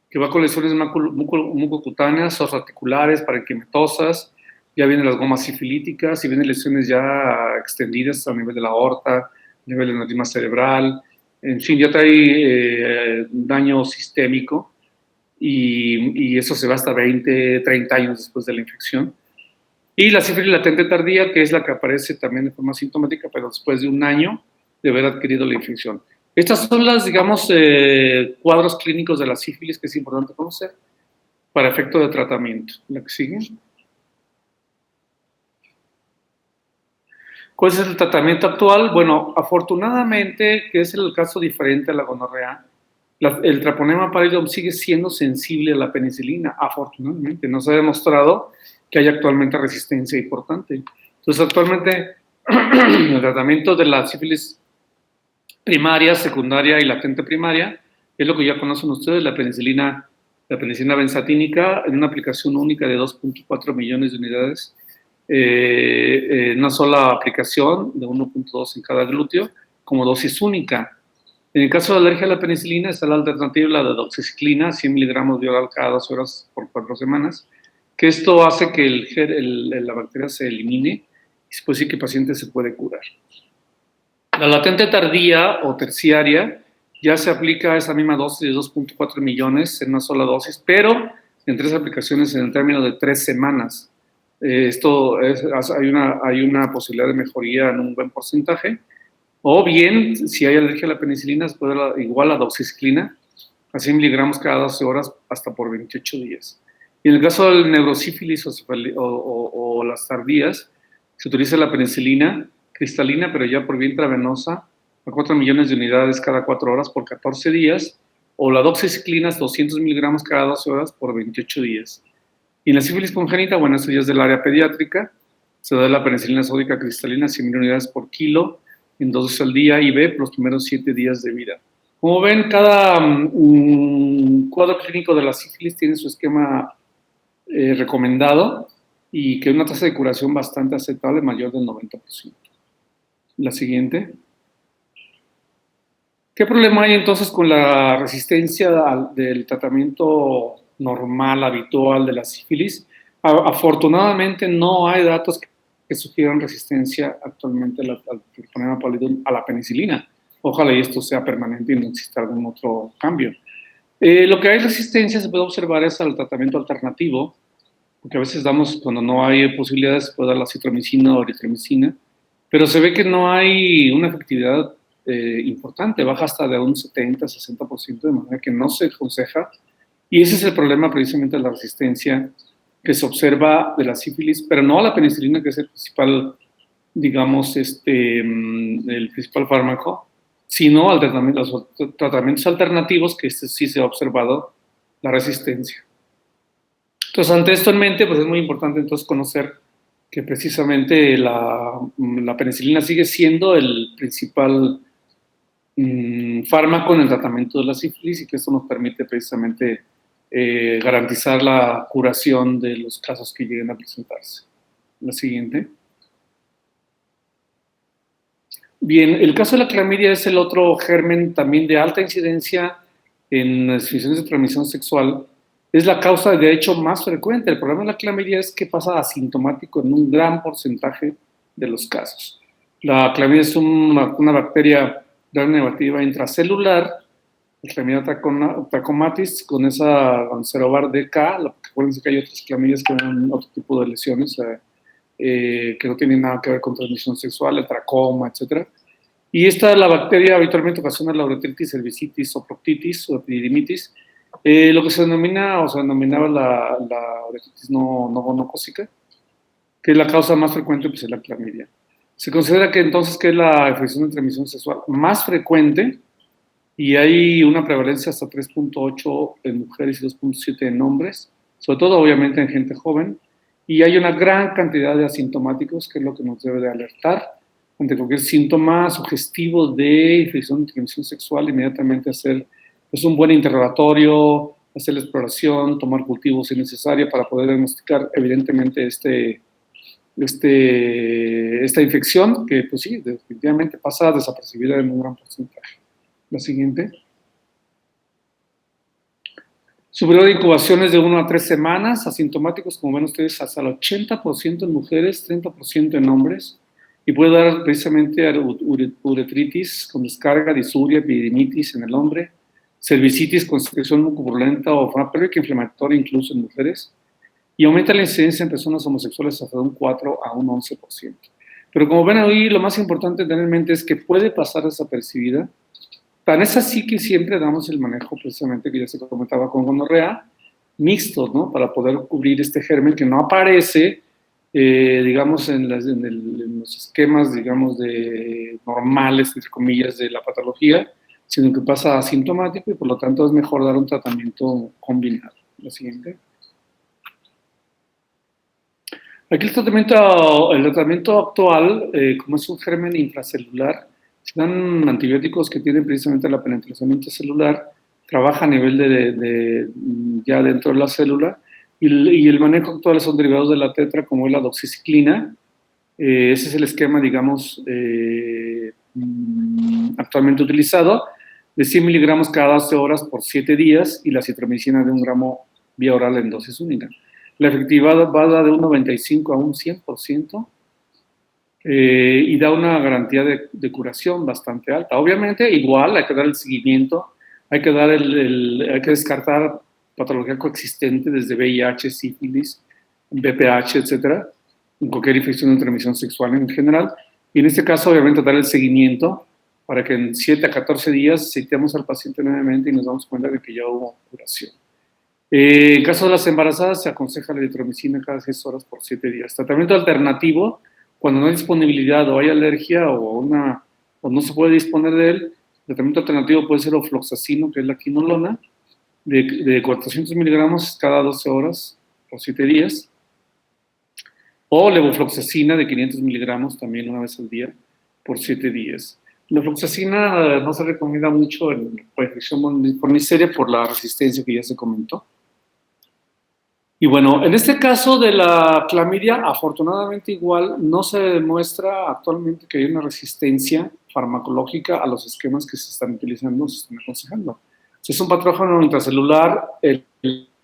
que va con lesiones mucocutáneas o articulares, parenquimatosas, ya vienen las gomas sifilíticas y vienen lesiones ya extendidas a nivel de la aorta, a nivel de aneurisma cerebral, en fin, ya trae daño sistémico y eso se va hasta 20, 30 años después de la infección. Y la sífilis latente tardía, que es la que aparece también de forma sintomática, pero después de un año de haber adquirido la infección. Estas son las, digamos, cuadros clínicos de la sífilis que es importante conocer para efecto de tratamiento. ¿La que sigue? ¿Cuál es el tratamiento actual? Bueno, afortunadamente, que es el caso diferente a la gonorrea, el Treponema pallidum sigue siendo sensible a la penicilina, afortunadamente. No se ha demostrado que haya actualmente resistencia importante. Entonces, actualmente, el tratamiento de la sífilis primaria, secundaria y latente primaria es lo que ya conocen ustedes, la penicilina benzatínica, en una aplicación única de 2.4 millones de unidades, una sola aplicación de 1.2 en cada glúteo, como dosis única. En el caso de alergia a la penicilina está la alternativa, la de doxiciclina, 100 miligramos de oral cada 2 horas por 4 semanas, que esto hace que la bacteria se elimine y después sí que el paciente se puede curar. La latente tardía o terciaria ya se aplica esa misma dosis de 2.4 millones en una sola dosis, pero en 3 aplicaciones en el término de 3 semanas. Hay una posibilidad de mejoría en un buen porcentaje. O bien, si hay alergia a la penicilina, se puede igual a doxiciclina, a 100 miligramos cada 12 horas hasta por 28 días. Y en el caso del neurosífilis o las tardías, se utiliza la penicilina cristalina, pero ya por vía intravenosa, a 4 millones de unidades cada 4 horas por 14 días, o la doxiciclina, 200 miligramos cada 12 horas por 28 días. Y en la sífilis congénita, bueno, esto ya es del área pediátrica, se da la penicilina sódica cristalina, 100 unidades por kilo, en 2 veces al día, y B, por los primeros 7 días de vida. Como ven, cada cuadro clínico de la sífilis tiene su esquema recomendado y que una tasa de curación bastante aceptable, mayor del 90%. La siguiente. ¿Qué problema hay entonces con la resistencia del tratamiento normal, habitual de la sífilis? Afortunadamente no hay datos que sugieran resistencia actualmente al Treponema pallidum, a la penicilina. Ojalá y esto sea permanente y no exista algún otro cambio. Lo que hay resistencia se puede observar es al tratamiento alternativo, porque a veces cuando no hay posibilidades, se puede dar la citromicina o eritromicina, pero se ve que no hay una efectividad importante, baja hasta de un 70-60%, de manera que no se aconseja. Y ese es el problema precisamente de la resistencia que se observa de la sífilis, pero no a la penicilina, que es el principal, digamos, el principal fármaco, sino al los tratamientos alternativos, que sí se ha observado la resistencia. Entonces, ante esto en mente, pues es muy importante entonces conocer que precisamente la penicilina sigue siendo el principal fármaco en el tratamiento de la sífilis y que esto nos permite precisamente garantizar la curación de los casos que lleguen a presentarse. La siguiente. Bien, el caso de la clamidia es el otro germen también de alta incidencia en las infecciones de transmisión sexual. Es la causa, de hecho, más frecuente. El problema de la clamidia es que pasa asintomático en un gran porcentaje de los casos. La clamidia es una bacteria gram negativa intracelular, la clamidia trachomatis, con esa Enterovar DK. Acuérdense que hay otras clamidias que dan otro tipo de lesiones que no tienen nada que ver con transmisión sexual, el tracoma, etc. Y la bacteria habitualmente ocasiona la uretritis, cervicitis o proctitis o epididimitis, lo que se denominaba la uretritis no gonocócica, que es la causa más frecuente, pues es la clamidia. Se considera que entonces que es la infección de transmisión sexual más frecuente y hay una prevalencia hasta 3.8 en mujeres y 2.7 en hombres, sobre todo obviamente en gente joven, y hay una gran cantidad de asintomáticos, que es lo que nos debe de alertar ante cualquier síntoma sugestivo de infección de transmisión sexual. Inmediatamente hacer un buen interrogatorio, hacer la exploración, tomar cultivos si es necesario para poder diagnosticar evidentemente esta infección que, pues sí, definitivamente pasa desapercibida en un gran porcentaje. La siguiente. Su periodo de incubación es de 1 a 3 semanas, asintomáticos, como ven ustedes, hasta el 80% en mujeres, 30% en hombres, y puede dar precisamente uretritis con descarga, disuria, epididimitis en el hombre, cervicitis con secreción mucopurulenta o forma pélvica inflamatoria incluso en mujeres, y aumenta la incidencia en personas homosexuales hasta de un 4 a un 11%. Pero como ven ahí, lo más importante tener en mente es que puede pasar desapercibida. Tan es así que siempre damos el manejo, precisamente, que ya se comentaba con gonorrea, mixtos, ¿no? Para poder cubrir este germen que no aparece, digamos, en los esquemas, digamos, normales, entre comillas, de la patología, sino que pasa asintomático y por lo tanto es mejor dar un tratamiento combinado. La siguiente. Aquí el tratamiento actual, como es un germen intracelular, se dan antibióticos que tienen precisamente la penetración intracelular, trabaja a nivel ya dentro de la célula, y el manejo actual son derivados de la tetra, como es la doxiciclina. Ese es el esquema, digamos, actualmente utilizado, de 100 miligramos cada 12 horas por 7 días, y la citromicina de 1 gramo vía oral en dosis única. La efectividad va de un 95 a un 100%, y da una garantía de curación bastante alta. Obviamente, igual hay que dar el seguimiento, hay que descartar patología coexistente desde VIH, sífilis, BPH, etcétera, cualquier infección de transmisión sexual en general, y en este caso, obviamente, dar el seguimiento para que en 7 a 14 días citemos al paciente nuevamente y nos damos cuenta de que ya hubo curación. En caso de las embarazadas, se aconseja la eritromicina cada 6 horas por 7 días. Tratamiento alternativo, cuando no hay disponibilidad o hay alergia o no se puede disponer de él, el tratamiento alternativo puede ser ofloxacino, que es la quinolona, de 400 miligramos cada 12 horas por 7 días, o levofloxacina de 500 miligramos también una vez al día por 7 días. La fluoxacina no se recomienda mucho en la infección por Neisseria por la resistencia que ya se comentó. Y bueno, en este caso de la clamidia, afortunadamente igual no se demuestra actualmente que hay una resistencia farmacológica a los esquemas que se están utilizando, se están aconsejando. Si es un patógeno intracelular,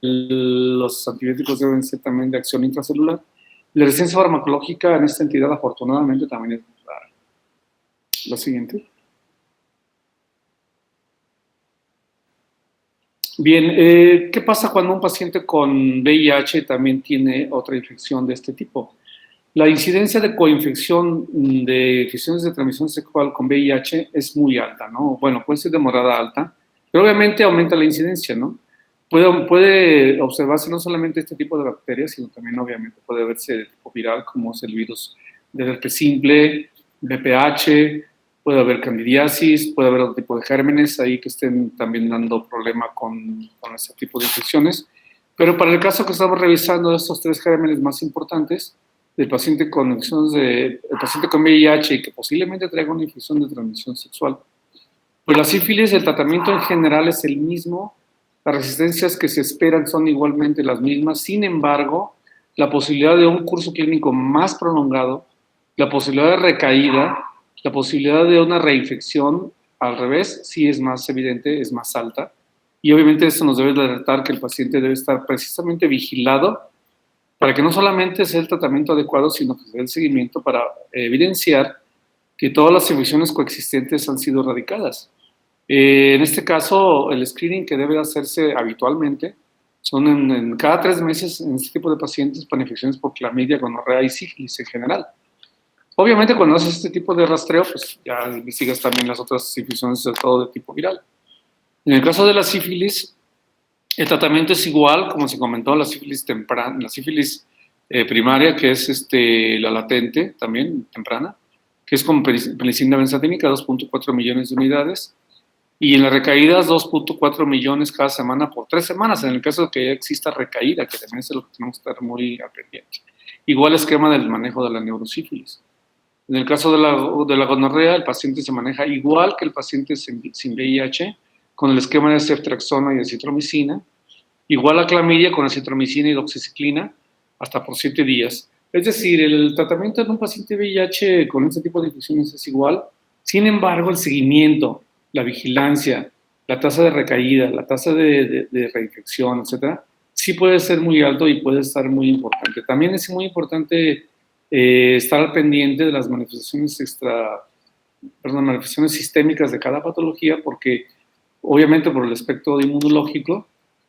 los antibióticos deben ser también de acción intracelular. La resistencia farmacológica en esta entidad afortunadamente también es muy rara. La siguiente. Bien, ¿qué pasa cuando un paciente con VIH también tiene otra infección de este tipo? La incidencia de coinfección de infecciones de transmisión sexual con VIH es muy alta, ¿no? Bueno, puede ser de morada alta, pero obviamente aumenta la incidencia, ¿no? Puede observarse no solamente este tipo de bacterias, sino también obviamente puede verse de tipo viral, como es el virus del herpes simple, VPH, puede haber candidiasis, puede haber otro tipo de gérmenes ahí que estén también dando problema con este tipo de infecciones. Pero para el caso que estamos revisando, estos 3 gérmenes más importantes, el paciente con VIH y que posiblemente traiga una infección de transmisión sexual, pues la sífilis, el tratamiento en general es el mismo, las resistencias que se esperan son igualmente las mismas, sin embargo, la posibilidad de un curso clínico más prolongado, la posibilidad de recaída, la posibilidad de una reinfección, al revés, sí es más evidente, es más alta, y obviamente esto nos debe de alertar que el paciente debe estar precisamente vigilado para que no solamente sea el tratamiento adecuado, sino que se dé el seguimiento para evidenciar que todas las infecciones coexistentes han sido erradicadas. En este caso, el screening que debe hacerse habitualmente son en cada 3 meses en este tipo de pacientes para infecciones por clamidia, gonorrea y sífilis en general. Obviamente, cuando haces este tipo de rastreo, pues ya investigas también las otras infecciones, sobre todo de tipo viral. En el caso de la sífilis, el tratamiento es igual, como se comentó, la sífilis temprana, la sífilis primaria, que es la latente, también temprana, que es con penicilina benzatínica, 2.4 millones de unidades, y en las recaídas 2.4 millones cada semana por 3 semanas, en el caso de que ya exista recaída, que también es lo que tenemos que estar muy al pendiente. Igual esquema del manejo de la neurosífilis. En el caso de la gonorrea, el paciente se maneja igual que el paciente sin VIH, con el esquema de ceftriaxona y acitromicina, igual a clamidia con acitromicina y doxiciclina, hasta por 7 días. Es decir, el tratamiento en un paciente VIH con este tipo de infecciones es igual, sin embargo, el seguimiento, la vigilancia, la tasa de recaída, la tasa de reinfección, etcétera, sí puede ser muy alto y puede estar muy importante. También es muy importante estar al pendiente de las manifestaciones sistémicas de cada patología, porque obviamente por el aspecto inmunológico,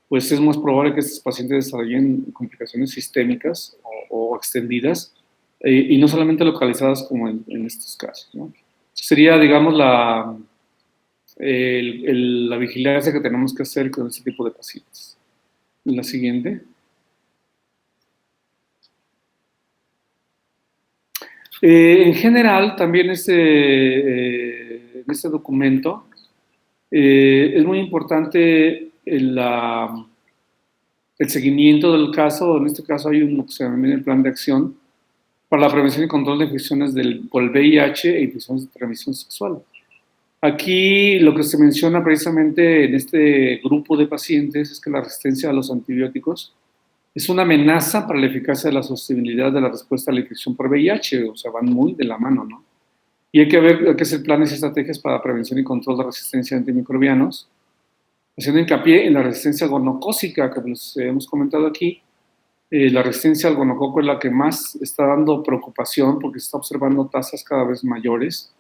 pues es más probable que estos pacientes desarrollen complicaciones sistémicas o extendidas, y no solamente localizadas como en estos casos, ¿no? Sería, digamos, la vigilancia que tenemos que hacer con este tipo de pacientes. La siguiente. En general, también en este documento es muy importante el seguimiento del caso. En este caso hay lo que se llama el plan de acción para la prevención y control de infecciones por el VIH e infecciones de transmisión sexual. Aquí lo que se menciona precisamente en este grupo de pacientes es que la resistencia a los antibióticos es una amenaza para la eficacia de la sostenibilidad de la respuesta a la infección por VIH, o sea, van muy de la mano, ¿no? Y hay que hacer planes y estrategias para prevención y control de resistencia a antimicrobianos, haciendo hincapié en la resistencia gonocócica que les hemos comentado aquí. La resistencia al gonococo es la que más está dando preocupación porque se está observando tasas cada vez mayores.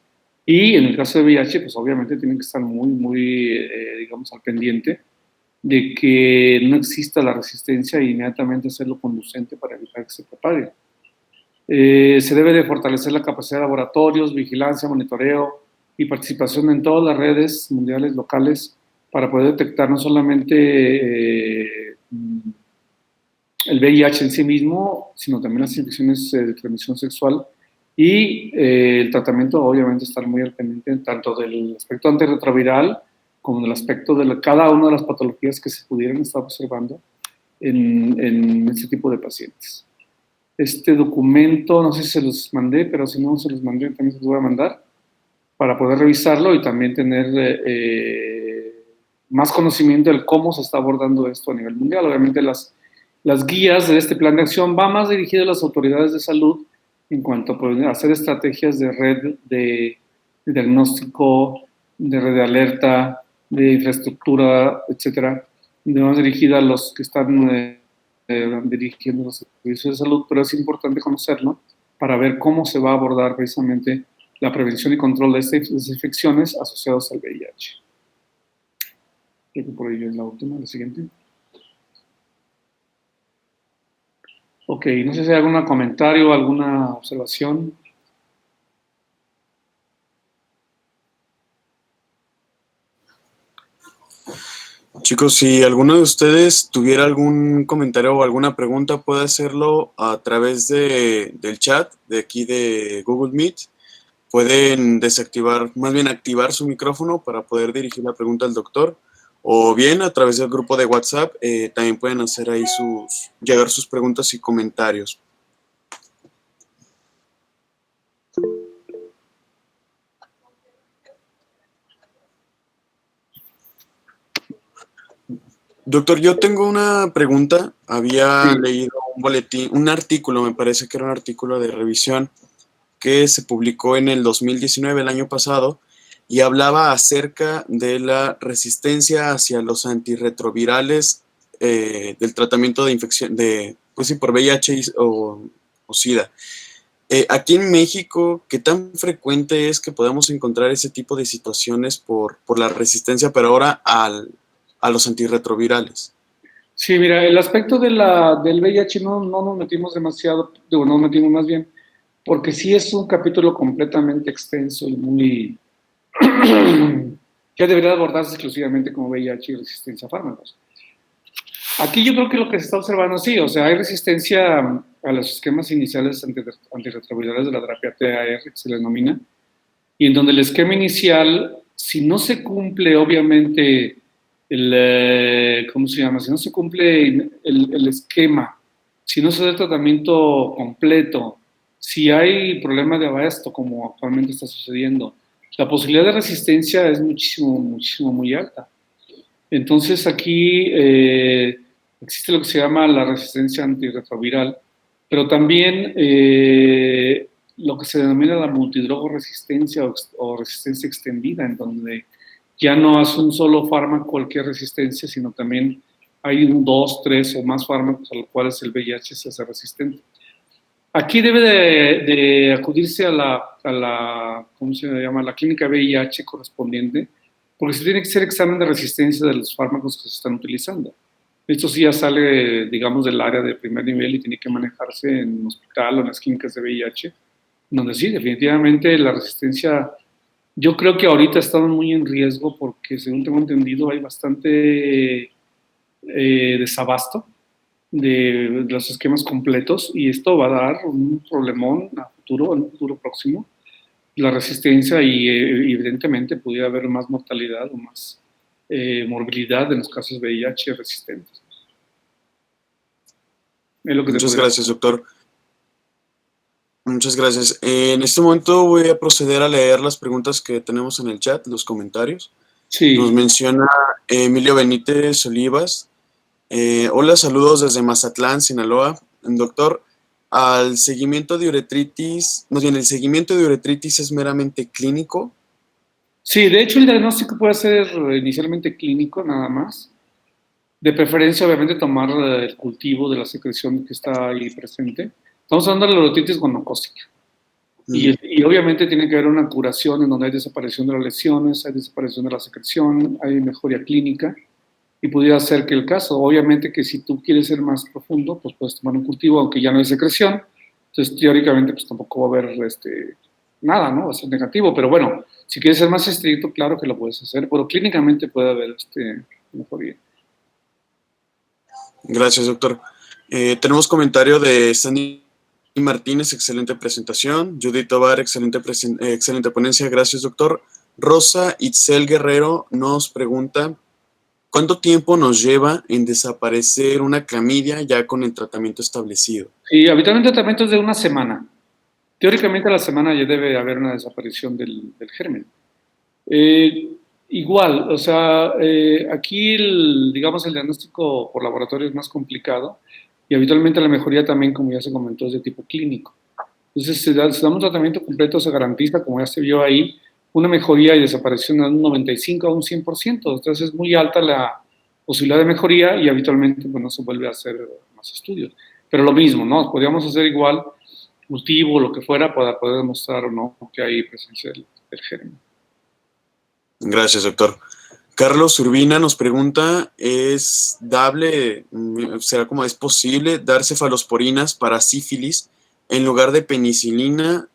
Y en el caso de VIH, pues obviamente tienen que estar muy, digamos, al pendiente de que no exista la resistencia e inmediatamente hacerlo conducente para evitar que se propague. Se debe de fortalecer la capacidad de laboratorios, vigilancia, monitoreo y participación en todas las redes mundiales locales para poder detectar no solamente el VIH en sí mismo, sino también las infecciones de transmisión sexual y el tratamiento, obviamente, estar muy al pendiente tanto del aspecto antirretroviral como del aspecto de cada una de las patologías que se pudieran estar observando en este tipo de pacientes. Este documento, no sé si se los mandé, pero si no se los mandé, también se los voy a mandar para poder revisarlo y también tener más conocimiento de cómo se está abordando esto a nivel mundial. Obviamente las guías de este plan de acción van más dirigidas a las autoridades de salud en cuanto a hacer estrategias de red de diagnóstico, de red de alerta, de infraestructura, etcétera, más dirigida a los que están dirigiendo los servicios de salud, pero es importante conocerlo para ver cómo se va a abordar precisamente la prevención y control de estas infecciones asociadas al VIH. Creo que por ello es la última, la siguiente. Ok, no sé si hay algún comentario, alguna observación. Chicos, si alguno de ustedes tuviera algún comentario o alguna pregunta, puede hacerlo a través del chat de aquí de Google Meet. Pueden desactivar, más bien activar su micrófono para poder dirigir la pregunta al doctor. O bien a través del grupo de WhatsApp también pueden hacer ahí llegar sus preguntas y comentarios. Doctor, yo tengo una pregunta. Había leído un boletín, un artículo, me parece que era un artículo de revisión que se publicó en el 2019, el año pasado, y hablaba acerca de la resistencia hacia los antirretrovirales del tratamiento de infección, pues sí, por VIH o SIDA. Aquí en México, ¿qué tan frecuente es que podamos encontrar ese tipo de situaciones por la resistencia, pero ahora a los antirretrovirales? Sí, mira, el aspecto del VIH no nos metimos demasiado, no nos metimos más bien, porque sí es un capítulo completamente extenso y muy que debería abordarse exclusivamente como VIH y resistencia a fármacos. Aquí yo creo que lo que se está observando, sí, o sea, hay resistencia a los esquemas iniciales antirretrovirales de la terapia TAR, que se le denomina, y en donde el esquema inicial, si no se cumple, obviamente, ¿cómo se llama? Si no se cumple el esquema, si no se da el tratamiento completo, si hay problemas de abasto, como actualmente está sucediendo, la posibilidad de resistencia es muy alta. Entonces aquí existe lo que se llama la resistencia antirretroviral, pero también lo que se denomina la multidrogoresistencia o resistencia extendida, en donde ya no es un solo fármaco cualquier resistencia, sino también hay dos, tres o más fármacos a los cuales el VIH se hace resistente. Aquí debe de acudirse a la, ¿cómo se llama? La clínica VIH correspondiente, porque se tiene que hacer examen de resistencia de los fármacos que se están utilizando. Esto sí ya sale, digamos, del área de primer nivel y tiene que manejarse en un hospital o en las clínicas de VIH, donde sí, definitivamente la resistencia, yo creo que ahorita estamos muy en riesgo porque, según tengo entendido, hay bastante desabasto de los esquemas completos y esto va a dar un problemón a futuro, en un futuro próximo, la resistencia y evidentemente pudiera haber más mortalidad o más morbilidad en los casos VIH resistentes. Es lo que Muchas gracias, doctor. Muchas gracias. En este momento voy a proceder a leer las preguntas que tenemos en el chat, los comentarios. Sí. Nos menciona Emilio Benítez Olivas. Hola, saludos desde Mazatlán, Sinaloa. Doctor, ¿el seguimiento de uretritis es meramente clínico? Sí, de hecho el diagnóstico puede ser inicialmente clínico nada más. De preferencia, obviamente, tomar el cultivo de la secreción que está ahí presente. Estamos hablando de la uretritis gonocócica. Y obviamente tiene que haber una curación en donde hay desaparición de las lesiones, hay desaparición de la secreción, hay mejoría clínica y pudiera ser que el caso, obviamente que si tú quieres ser más profundo, pues puedes tomar un cultivo aunque ya no hay secreción, entonces teóricamente pues tampoco va a haber nada, ¿no? Va a ser negativo, pero bueno, si quieres ser más estricto, claro que lo puedes hacer, pero clínicamente puede haber mejoría. Gracias, doctor. Tenemos comentario de Sandy Martínez, excelente presentación. Judith Tobar, excelente ponencia, gracias, doctor. Rosa Itzel Guerrero nos pregunta, ¿cuánto tiempo nos lleva en desaparecer una clamidia ya con el tratamiento establecido? Sí, habitualmente el tratamiento es de una semana. Teóricamente a la semana ya debe haber una desaparición del germen. Igual, o sea, aquí digamos el diagnóstico por laboratorio es más complicado y habitualmente la mejoría también, como ya se comentó, es de tipo clínico. Entonces, si damos un tratamiento completo, se garantiza, como ya se vio ahí, una mejoría y desaparición de un 95 a un 100%. Entonces, es muy alta la posibilidad de mejoría y habitualmente pues, no se vuelve a hacer más estudios. Pero lo mismo, ¿no? Podríamos hacer igual cultivo, lo que fuera, para poder demostrar o no que hay presencia del germen. Gracias, doctor. Carlos Urbina nos pregunta, ¿es posible dar cefalosporinas para sífilis en lugar de penicilina,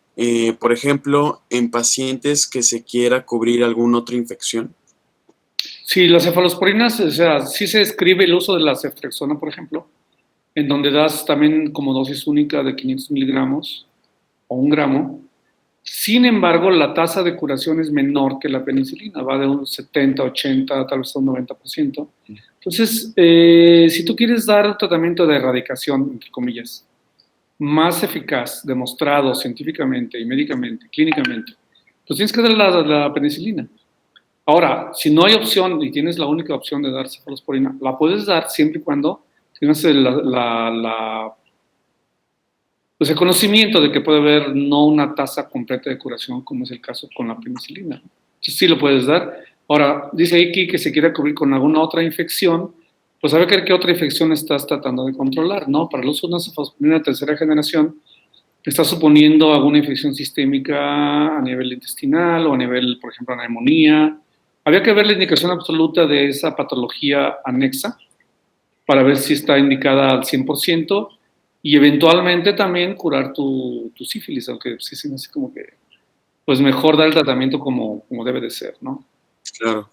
por ejemplo, en pacientes que se quiera cubrir alguna otra infección? Sí, las cefalosporinas, o sea, sí se describe el uso de la ceftriaxona, por ejemplo, en donde das también como dosis única de 500 miligramos o 1 gramo. Sin embargo, la tasa de curación es menor que la penicilina, va de un 70, 80, tal vez un 90%. Entonces, si tú quieres dar un tratamiento de erradicación, entre comillas, más eficaz, demostrado científicamente y médicamente, clínicamente, pues tienes que dar la penicilina. Ahora, si no hay opción y tienes la única opción de dar cefalosporina, la puedes dar siempre y cuando tengas pues el conocimiento de que puede haber no una tasa completa de curación, como es el caso con la penicilina. Entonces sí lo puedes dar. Ahora, dice aquí que se quiere cubrir con alguna otra infección, pues a ver qué otra infección estás tratando de controlar, ¿no? Para el uso de una cefalosporina de tercera generación, está suponiendo alguna infección sistémica a nivel intestinal o a nivel, por ejemplo, neumonía. Había que ver la indicación absoluta de esa patología anexa para ver si está indicada al 100% y eventualmente también curar tu sífilis, aunque sí es así como que, pues mejor dar el tratamiento como debe de ser, ¿no? Claro.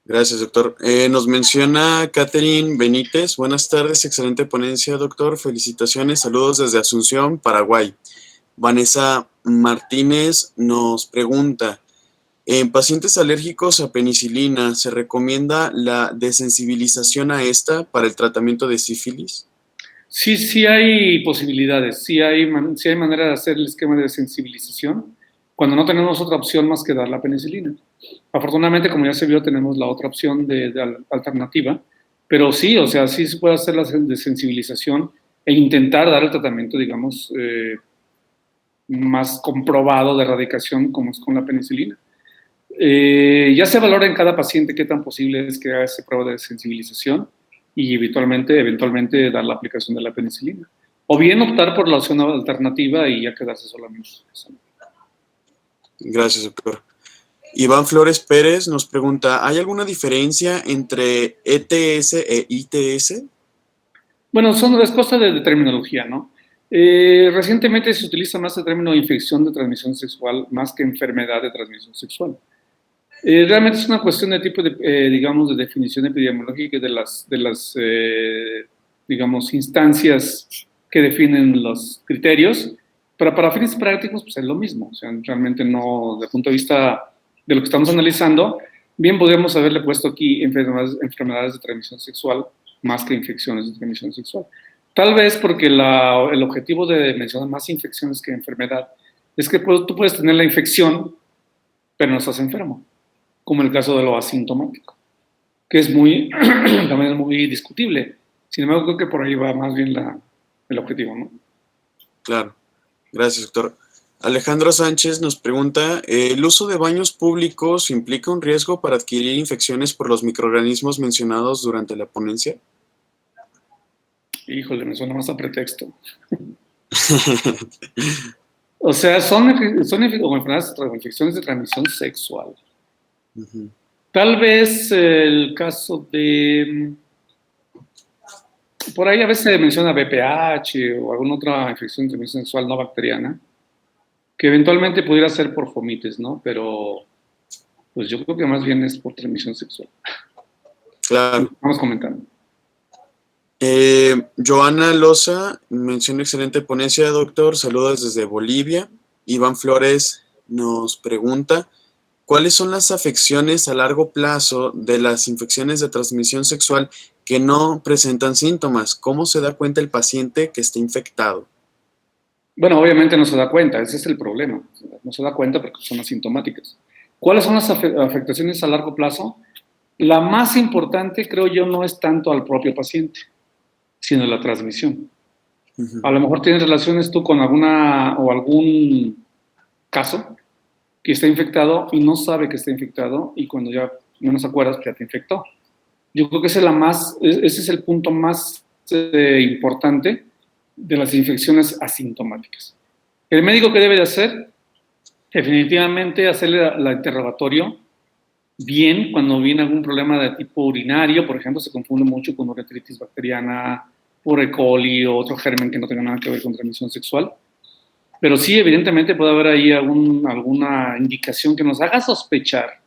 Gracias, doctor. Nos menciona Catherine Benítez. Buenas tardes, excelente ponencia, doctor. Felicitaciones, saludos desde Asunción, Paraguay. Vanessa Martínez nos pregunta, en pacientes alérgicos a penicilina, ¿se recomienda la desensibilización a esta para el tratamiento de sífilis? Sí, sí hay posibilidades, sí hay manera de hacer el esquema de sensibilización cuando no tenemos otra opción más que dar la penicilina. Afortunadamente, como ya se vio, tenemos la otra opción de alternativa, pero sí, o sea, sí se puede hacer la desensibilización e intentar dar el tratamiento, digamos, más comprobado de erradicación como es con la penicilina. Ya se valora en cada paciente qué tan posible es que haga esa prueba de sensibilización y eventualmente dar la aplicación de la penicilina. O bien optar por la opción alternativa y ya quedarse solamente. Gracias, doctor. Iván Flores Pérez nos pregunta, ¿hay alguna diferencia entre ETS e ITS? Bueno, es cosa de terminología, ¿no? Recientemente se utiliza más el término infección de transmisión sexual más que enfermedad de transmisión sexual. Realmente es una cuestión de tipo de, digamos, de definición epidemiológica digamos, instancias que definen los criterios, pero para fines prácticos, pues es lo mismo. O sea, realmente no, desde el punto de vista de lo que estamos analizando, bien podríamos haberle puesto aquí enfermedades de transmisión sexual más que infecciones de transmisión sexual. Tal vez porque el objetivo de mencionar más infecciones que enfermedad es que tú puedes tener la infección, pero no estás enfermo, como el caso de lo asintomático, que es también es muy discutible. Sin embargo, creo que por ahí va más bien el objetivo, ¿no? Claro, gracias, doctor. Alejandro Sánchez nos pregunta, ¿el uso de baños públicos implica un riesgo para adquirir infecciones por los microorganismos mencionados durante la ponencia? Híjole, me suena más a pretexto. O sea, son enfermedades o infecciones de transmisión sexual. Uh-huh. Tal vez el caso de... Por ahí a veces se menciona BPH o alguna otra infección de transmisión sexual no bacteriana, que eventualmente pudiera ser por fomites, ¿no? Pero pues yo creo que más bien es por transmisión sexual. Claro. Vamos comentando. Joana Loza menciona excelente ponencia, doctor. Saludos desde Bolivia. Iván Flores nos pregunta, ¿cuáles son las afecciones a largo plazo de las infecciones de transmisión sexual que no presentan síntomas? ¿Cómo se da cuenta el paciente que está infectado? Bueno, obviamente no se da cuenta, ese es el problema. No se da cuenta porque son asintomáticas. ¿Cuáles son las afectaciones a largo plazo? La más importante, creo yo, no es tanto al propio paciente, sino la transmisión. Uh-huh. A lo mejor tienes relaciones tú con algún caso que está infectado y no sabe que está infectado y cuando ya menos acuerdas, ya te infectó. Yo creo que ese es el punto más importante de las infecciones asintomáticas. El médico, ¿qué debe de hacer? Definitivamente hacerle la interrogatorio bien cuando viene algún problema de tipo urinario, por ejemplo, se confunde mucho con uretritis bacteriana, por E. coli o otro germen que no tenga nada que ver con transmisión sexual. Pero sí, evidentemente puede haber ahí alguna indicación que nos haga sospechar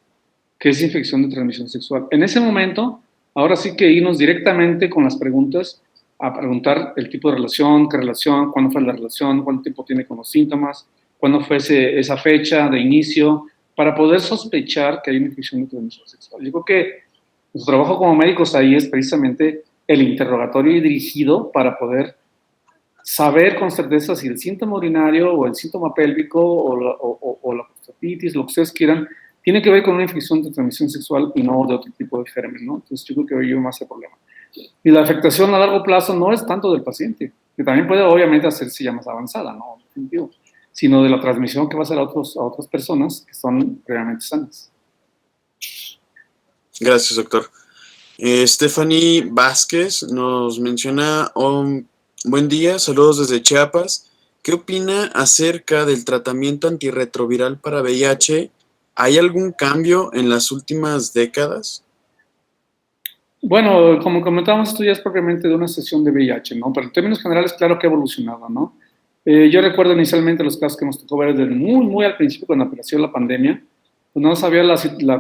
que es infección de transmisión sexual. En ese momento, ahora sí que irnos directamente con las preguntas a preguntar el tipo de relación, qué relación, cuándo fue la relación, cuánto tiempo tiene con los síntomas, cuándo fue esa fecha de inicio, para poder sospechar que hay una infección de transmisión sexual. Yo creo que nuestro trabajo como médicos ahí es precisamente el interrogatorio dirigido para poder saber con certeza si el síntoma urinario o el síntoma pélvico o la prostatitis, lo que ustedes quieran, tiene que ver con una infección de transmisión sexual y no de otro tipo de germen, ¿no? Entonces yo creo que hoy yo más el problema. Y la afectación a largo plazo no es tanto del paciente, que también puede obviamente hacerse ya más avanzada, ¿no? Definitivo, sino de la transmisión que va a hacer a otras personas que son realmente sanas. Gracias, doctor. Stephanie Vázquez nos menciona, buen día, saludos desde Chiapas. ¿Qué opina acerca del tratamiento antirretroviral para VIH? ¿Hay algún cambio en las últimas décadas? Bueno, como comentábamos, esto ya es propiamente de una sesión de VIH, ¿no? Pero en términos generales, claro que ha evolucionado, ¿no? Yo recuerdo inicialmente los casos que nos tocó ver desde muy al principio, cuando apareció la pandemia, pues no sabía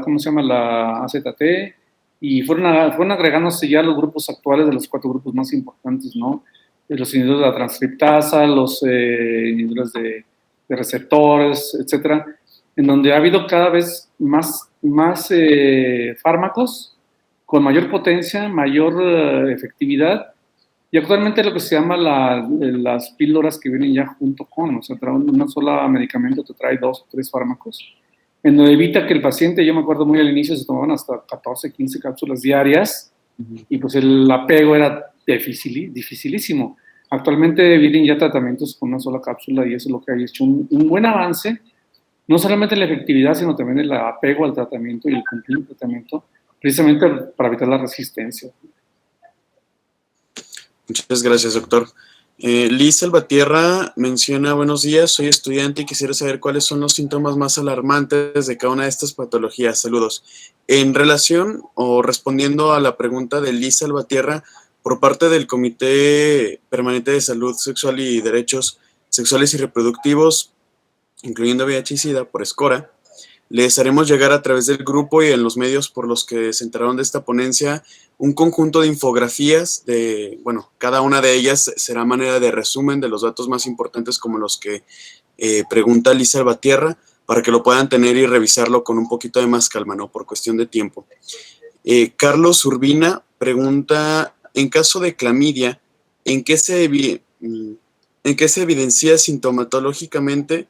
¿cómo se llama? La AZT, y fueron agregándose ya los grupos actuales de los 4 grupos más importantes, ¿no? Los inhibidores de la transcriptasa, los inhibidores de receptores, etcétera, en donde ha habido cada vez más fármacos con mayor potencia, mayor efectividad, y actualmente lo que se llama las píldoras que vienen ya junto con, o sea, una sola medicamento te trae 2 o 3 fármacos, en donde evita que el paciente, yo me acuerdo muy al inicio, se tomaban hasta 14, 15 cápsulas diarias, y pues el apego era dificilísimo. Actualmente vienen ya tratamientos con una sola cápsula y eso es lo que ha hecho un buen avance no solamente la efectividad, sino también el apego al tratamiento y el cumplir el tratamiento, precisamente para evitar la resistencia. Muchas gracias, doctor. Liz Salvatierra menciona: buenos días, soy estudiante y quisiera saber cuáles son los síntomas más alarmantes de cada una de estas patologías. Saludos. En relación o respondiendo a la pregunta de Liz Salvatierra, por parte del Comité Permanente de Salud Sexual y Derechos Sexuales y Reproductivos, incluyendo VIH y SIDA, por SCORA, les haremos llegar a través del grupo y en los medios por los que se enteraron de esta ponencia un conjunto de infografías cada una de ellas será manera de resumen de los datos más importantes como los que pregunta Lisa Salvatierra, para que lo puedan tener y revisarlo con un poquito de más calma, ¿no? Por cuestión de tiempo. Carlos Urbina pregunta: en caso de clamidia, ¿en qué se evidencia sintomatológicamente?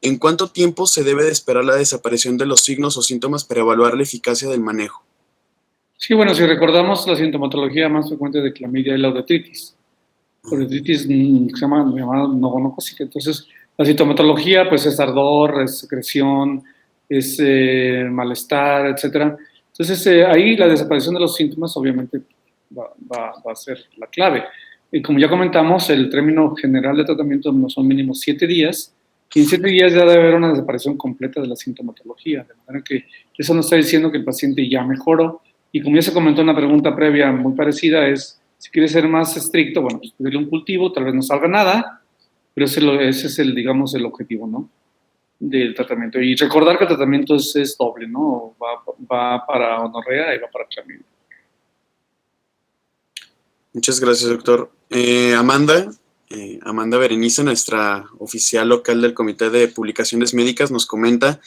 ¿En cuánto tiempo se debe de esperar la desaparición de los signos o síntomas para evaluar la eficacia del manejo? Sí, bueno, si recordamos, la sintomatología más frecuente de clamidia es la uretritis. La uretritis se llama gonocócica. Entonces, la sintomatología pues es ardor, es secreción, es malestar, etcétera. Entonces, ahí la desaparición de los síntomas obviamente va a ser la clave. Y como ya comentamos, el término general de tratamiento no son mínimo 7 días, y en 7 días ya debe haber una desaparición completa de la sintomatología, de manera que eso nos está diciendo que el paciente ya mejoró. Y como ya se comentó en una pregunta previa muy parecida, es, si quieres ser más estricto, bueno, pues pedirle un cultivo, tal vez no salga nada, pero ese es el, digamos, el objetivo, ¿no? Del tratamiento. Y recordar que el tratamiento es doble, ¿no? Va para gonorrea y va para clamidia. Muchas gracias, doctor. Amanda Berenice, nuestra oficial local del Comité de Publicaciones Médicas, nos comenta: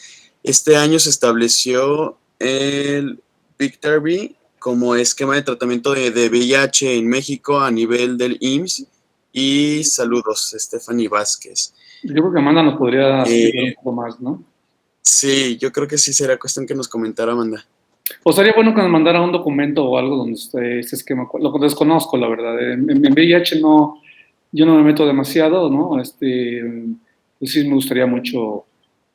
este año se estableció el Biktarvy como esquema de tratamiento de VIH en México a nivel del IMSS. Y saludos, Stephanie Vázquez. Yo creo que Amanda nos podría explicar un poco más, ¿no? Sí, yo creo que sí será cuestión que nos comentara Amanda. O sería bueno que nos mandara un documento o algo donde esté ese esquema. Lo desconozco, la verdad. En VIH no, yo no me meto demasiado, ¿no? Pues sí me gustaría mucho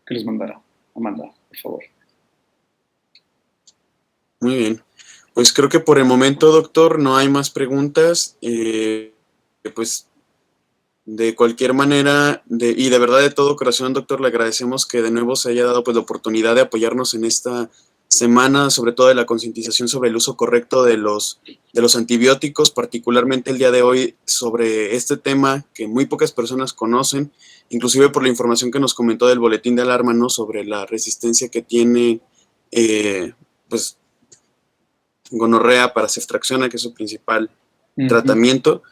que les mandara. Amanda, por favor. Muy bien. Pues creo que por el momento, doctor, no hay más preguntas. Pues de cualquier manera, y de verdad de todo corazón, doctor, le agradecemos que de nuevo se haya dado pues la oportunidad de apoyarnos en esta semana, sobre todo de la concientización sobre el uso correcto de los antibióticos, particularmente el día de hoy sobre este tema que muy pocas personas conocen, inclusive por la información que nos comentó del boletín de alarma, ¿no? Sobre la resistencia que tiene pues gonorrea para ceftriaxona, que es su principal tratamiento.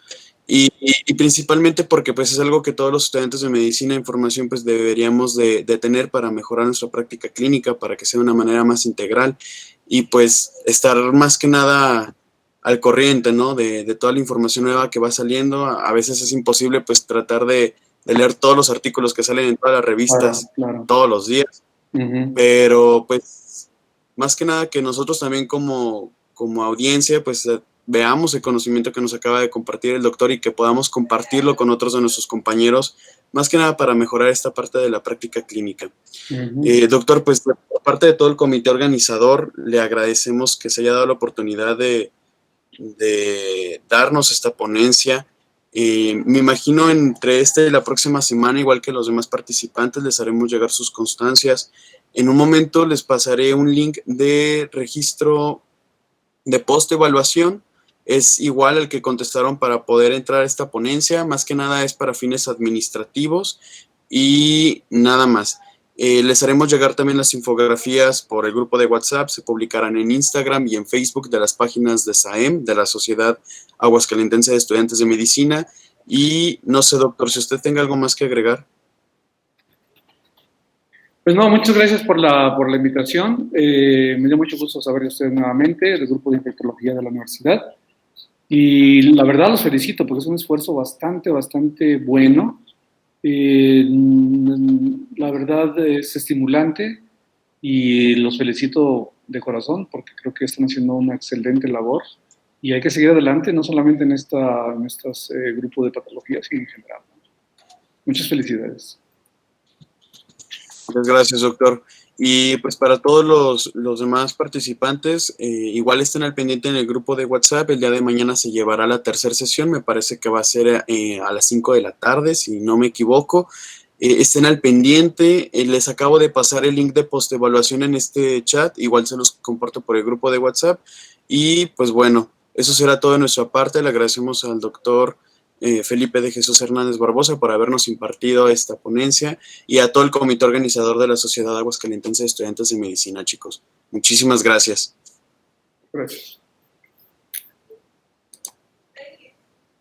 Y principalmente porque pues es algo que todos los estudiantes de medicina e información pues deberíamos de tener para mejorar nuestra práctica clínica, para que sea de una manera más integral y pues estar más que nada al corriente, ¿no? De toda la información nueva que va saliendo. A veces es imposible pues tratar de leer todos los artículos que salen en todas las revistas todos los días, pero pues más que nada que nosotros también como audiencia pues veamos el conocimiento que nos acaba de compartir el doctor y que podamos compartirlo con otros de nuestros compañeros, más que nada para mejorar esta parte de la práctica clínica. Doctor, pues por parte de todo el comité organizador, le agradecemos que se haya dado la oportunidad de darnos esta ponencia. Me imagino entre y la próxima semana, igual que los demás participantes, les haremos llegar sus constancias. En un momento les pasaré un link de registro de post-evaluación. Es igual al que contestaron para poder entrar a esta ponencia. Más que nada es para fines administrativos y nada más. Les haremos llegar también las infografías por el grupo de WhatsApp. Se publicarán en Instagram y en Facebook de las páginas de SAEM, de la Sociedad Aguascalentense de Estudiantes de Medicina. Y no sé, doctor, si usted tenga algo más que agregar. Pues no, muchas gracias por la invitación. Me dio mucho gusto saber de ustedes nuevamente, del grupo de infectología de la universidad. Y la verdad los felicito porque es un esfuerzo bastante bueno. La verdad es estimulante y los felicito de corazón porque creo que están haciendo una excelente labor y hay que seguir adelante, no solamente en este grupo de patologías, sino en general. Muchas felicidades. Muchas gracias, doctor. Y pues para todos los demás participantes, igual estén al pendiente en el grupo de WhatsApp. El día de mañana se llevará la tercera sesión, me parece que va a ser a las 5 de la tarde, si no me equivoco. Estén al pendiente, les acabo de pasar el link de postevaluación en este chat, igual se los comparto por el grupo de WhatsApp. Y pues bueno, eso será todo de nuestra parte. Le agradecemos al doctor Felipe de Jesús Hernández Barbosa por habernos impartido esta ponencia y a todo el comité organizador de la Sociedad Aguascalientense de Estudiantes de Medicina, chicos. Muchísimas gracias. Gracias.